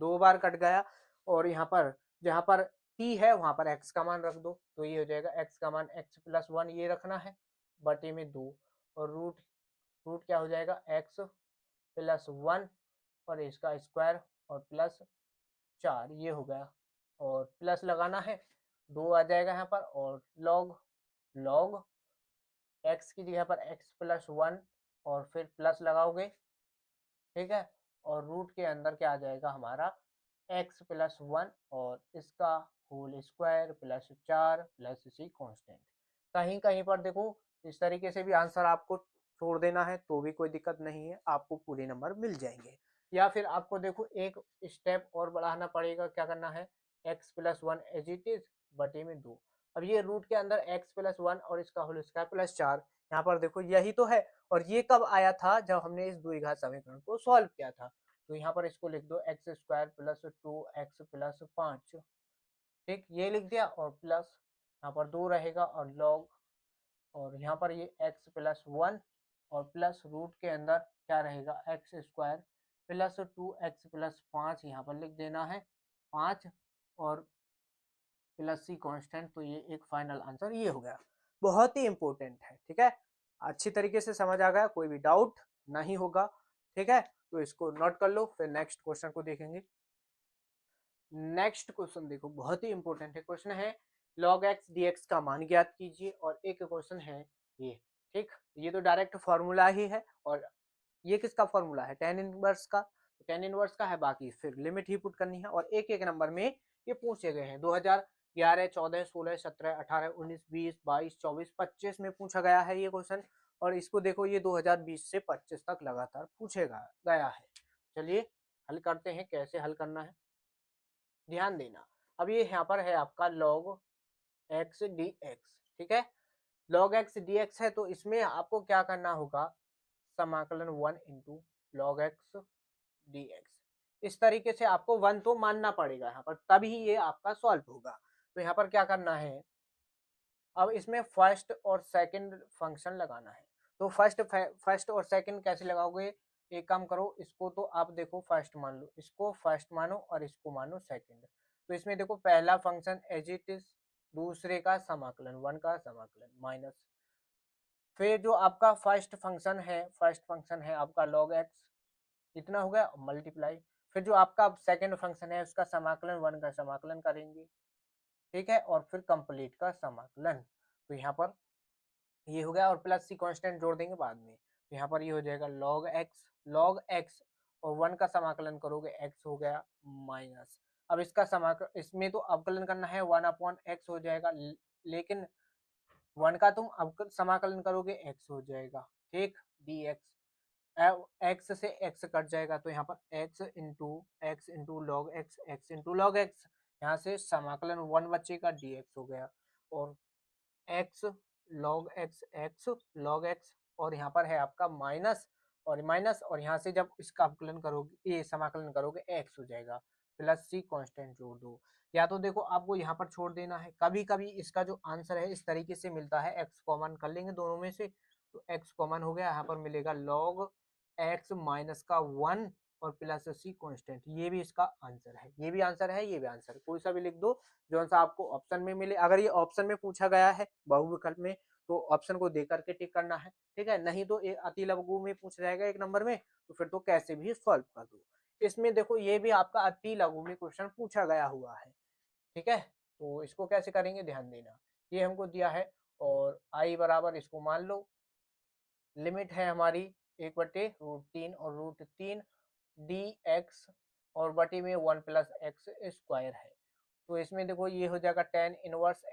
S1: 2 बार कट गया, और यहाँ पर जहाँ पर t है वहां पर x का मान रख दो, तो ये हो जाएगा x का मान x प्लस 1 ये रखना है बटे में 2, और रूट रूट क्या हो जाएगा x प्लस 1 और इसका स्क्वायर और प्लस 4 ये हो गया, और प्लस लगाना है, 2 आ जाएगा यहाँ पर, और लॉग लॉग एक्स की जगह पर एक्स प्लस 1 और फिर प्लस लगाओगे, ठीक है, और रूट के अंदर क्या आ जाएगा हमारा एक्स प्लस 1 और इसका होल स्क्वायर प्लस 4 प्लस सी कांस्टेंट। कहीं कहीं पर देखो इस तरीके से भी आंसर आपको छोड़ देना है तो भी कोई दिक्कत नहीं है, आपको पूरे नंबर मिल जाएंगे, या फिर आपको देखो एक स्टेप और बढ़ाना पड़ेगा, क्या करना है, x plus 1 as it is बटे में 2, अब ये रूट के अंदर x+1 और इसका होल स्क्वायर प्लस 4, यहाँ पर देखो यही तो है। और ये कब आया था, जब हमने इस द्विघात समीकरण को सॉल्व किया था। तो यहाँ पर इसको लिख दो x² + 2x + 5, ठीक, ये लिख दिया, और प्लस यहाँ पर 2 रहेगा और लॉग, और यहाँ पर ये x+1 और प्लस रूट के अंदर क्या रहेगा x² + 2x + 5, यहाँ पर लिख देना है 5 और प्लस सी कांस्टेंट। तो ये एक फाइनल आंसर ये हो गया। बहुत ही इंपॉर्टेंट है, ठीक है, अच्छी तरीके से समझ आ गया, कोई भी डाउट नहीं होगा, ठीक है। तो इसको नोट कर लो, फिर नेक्स्ट क्वेश्चन को देखेंगे। नेक्स्ट क्वेश्चन देखो, बहुत ही इंपॉर्टेंट है, क्वेश्चन है log x dx का मान ज्ञात कीजिए, और एक क्वेश्चन है ये, ठीक, ये तो डायरेक्ट फॉर्मूला ही है, और ये किसका फॉर्मूला है, tan इनवर्स का, तो tan इनवर्स का है, बाकी फिर लिमिट ही पुट करनी है। और एक एक नंबर में ये पूछे गए हैं, 2011, 14, 16, 17, 18, 19, 20, 22, 24, 25 में पूछा गया है ये क्वेश्चन। और इसको देखो, ये 2020 से 25 तक लगातार पूछेगा गया है। चलिए हल करते हैं, कैसे हल करना है ध्यान देना। अब ये यहाँ पर है आपका log x dx, ठीक है, log x dx है, तो इसमें आपको क्या करना होगा, समाकलन 1 इंटू log x dx, इस तरीके से आपको 1 तो मानना पड़ेगा यहाँ पर, तभी ये आपका सॉल्व होगा। तो यहाँ पर क्या करना है, अब इसमें फर्स्ट और सेकंड फंक्शन लगाना है। तो फर्स्ट और सेकंड कैसे लगाओगे, एक काम करो, इसको तो आप देखो फर्स्ट मान लो, इसको फर्स्ट मानो और इसको मानो सेकंड। तो इसमें देखो पहला फंक्शन एज इट इज, दूसरे का समाकलन 1 का समाकलन माइनस, फिर जो आपका फर्स्ट फंक्शन है आपका log x, इतना हो गया, मल्टीप्लाई, फिर जो आपका सेकंड फंक्शन है उसका समाकलन 1 का समाकलन करेंगे, ठीक है, और फिर कंप्लीट का समाकलन। तो यहाँ पर ये हो गया, और प्लस सी कांस्टेंट जोड़ देंगे बाद में। तो यहाँ पर ये हो जाएगा log x और 1 का समाकलन करोगे x हो गया माइनस, अब इसका समाकलन, इसमें तो अवकलन करना है 1/x हो जाएगा, लेकिन 1 का तुम अब समाकलन करोगे x हो जाएगा, ठीक, dx, x से x कट जाएगा, तो यहाँ पर x इंटू log x, यहाँ से समाकलन 1 बचेगा, dx हो गया, और x log x, और यहाँ पर है आपका माइनस, और यहाँ से जब इसका अवकलन करोगे, ये समाकलन करोगे, x हो जाएगा, प्लस सी कांस्टेंट जोड़ दो, या तो देखो आपको यहाँ पर छोड़ देना है, कभी कभी इसका जो आंसर है इस तरीके से मिलता है, x कॉमन कर लेंगे दोनों में से, तो x कॉमन हो गया, यहाँ पर मिलेगा log x माइनस का 1 और प्लस सी कांस्टेंट, ये भी इसका आंसर है, ये भी आंसर है, ये भी आंसर, कोई सा भी लिख दो जो सा आपको ऑप्शन में मिले। अगर ये ऑप्शन में पूछा गया है बहुविकल्प में, तो ऑप्शन को देकर के टिक करना है, ठीक है, नहीं तो अति लघु में पूछ जाएगा एक नंबर में, तो फिर तो कैसे भी सॉल्व कर दो। इसमें देखो ये भी आपका अति लघु में क्वेश्चन पूछा गया हुआ है, ठीक है, तो इसको कैसे करेंगे ध्यान देना। ये हमको दिया है, और आई बराबर इसको मान लो, लिमिट है हमारी 1/√3 और √3 dx, और बटे में 1 + x² है। तो इसमें देखो ये हो जाएगा tan इनवर्स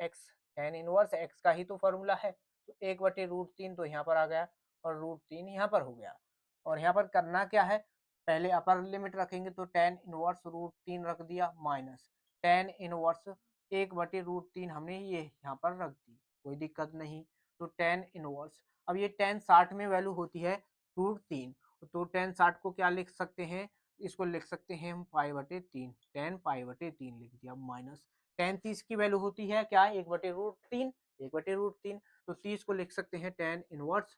S1: x का ही तो फॉर्मूला है, तो 1/√3 तो यहाँ पर आ गया, और √3 यहाँ पर हो गया। और यहाँ पर करना क्या है, पहले अपर लिमिट रखेंगे, तो tan इनवर्स √3 रख दिया, माइनस tan इनवर्स 1/√3 हमने ये यहाँ पर रख दी, कोई दिक्कत नहीं। तो tan इनवर्स, अब ये tan 60 में वैल्यू होती है √3, तो tan 60 को क्या लिख सकते हैं, इसको लिख सकते हैं हम π/3, tan π/3 लिख दिया, माइनस tan 30 की वैल्यू होती है क्या, 1/√3, तो 30 को लिख सकते हैं tan इनवर्स,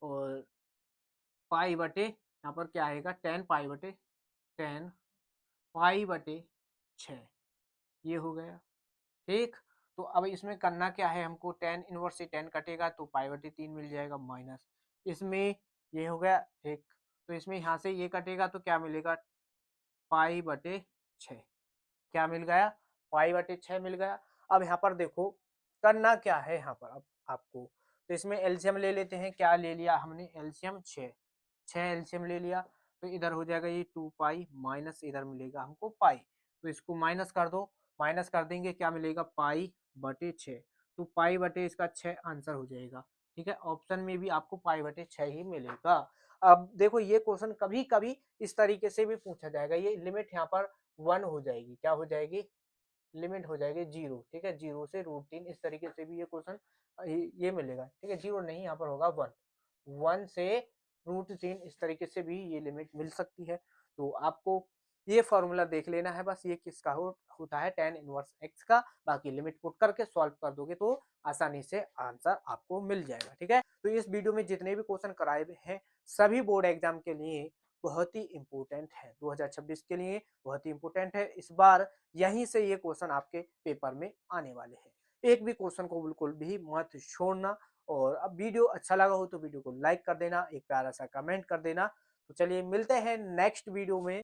S1: और यहाँ पर क्या आएगा, tan π/6, ये हो गया, ठीक। तो अब इसमें करना क्या है हमको, tan इनवर्स से tan कटेगा तो π/3 मिल जाएगा, माइनस इसमें ये हो गया, ठीक, तो इसमें यहाँ से ये कटेगा तो क्या मिलेगा, π/6, क्या मिल गया, π/6 मिल गया। अब यहाँ पर देखो करना क्या है, यहाँ पर अब आपको, तो इसमें एलसीएम ले लेते हैं, क्या ले लिया हमने एलसीएम, 6 एलसीएम ले लिया, तो इधर हो जाएगा ये 2π, माइनस इधर मिलेगा हमको पाई, तो इसको माइनस कर दो, माइनस कर देंगे, क्या मिलेगा π/6, तो π/, इसका 6 आंसर हो जाएगा, ठीक है, ऑप्शन में भी आपको π/6 ही मिलेगा। अब देखो ये क्वेश्चन कभी कभी इस तरीके से भी पूछा जाएगा, ये लिमिट यहाँ पर 1 हो जाएगी, क्या हो जाएगी, लिमिट हो जाएगी 0, ठीक है, 0 से √3 इस तरीके से भी ये क्वेश्चन ये मिलेगा, ठीक है, 0 नहीं यहाँ पर होगा 1, 1 से √3 इस तरीके से भी ये लिमिट मिल सकती है। तो आपको ये फॉर्मूला देख लेना है बस, ये किसका होता है tan इनवर्स x का, बाकी लिमिट पुट करके सॉल्व कर दोगे तो आसानी से आंसर आपको मिल जाएगा, ठीक है। तो इस वीडियो में जितने भी क्वेश्चन कराए हुए हैं सभी बोर्ड एग्जाम के लिए बहुत ही इंपॉर्टेंट है, 2026 के लिए बहुत ही इंपॉर्टेंट है। इस बार यहीं से ये क्वेश्चन आपके पेपर में आने वाले हैं, एक भी क्वेश्चन को बिल्कुल भी मत छोड़ना। और अब वीडियो अच्छा लगा हो तो वीडियो को लाइक कर देना, एक प्यारा सा कमेंट कर देना। तो चलिए मिलते हैं नेक्स्ट वीडियो में।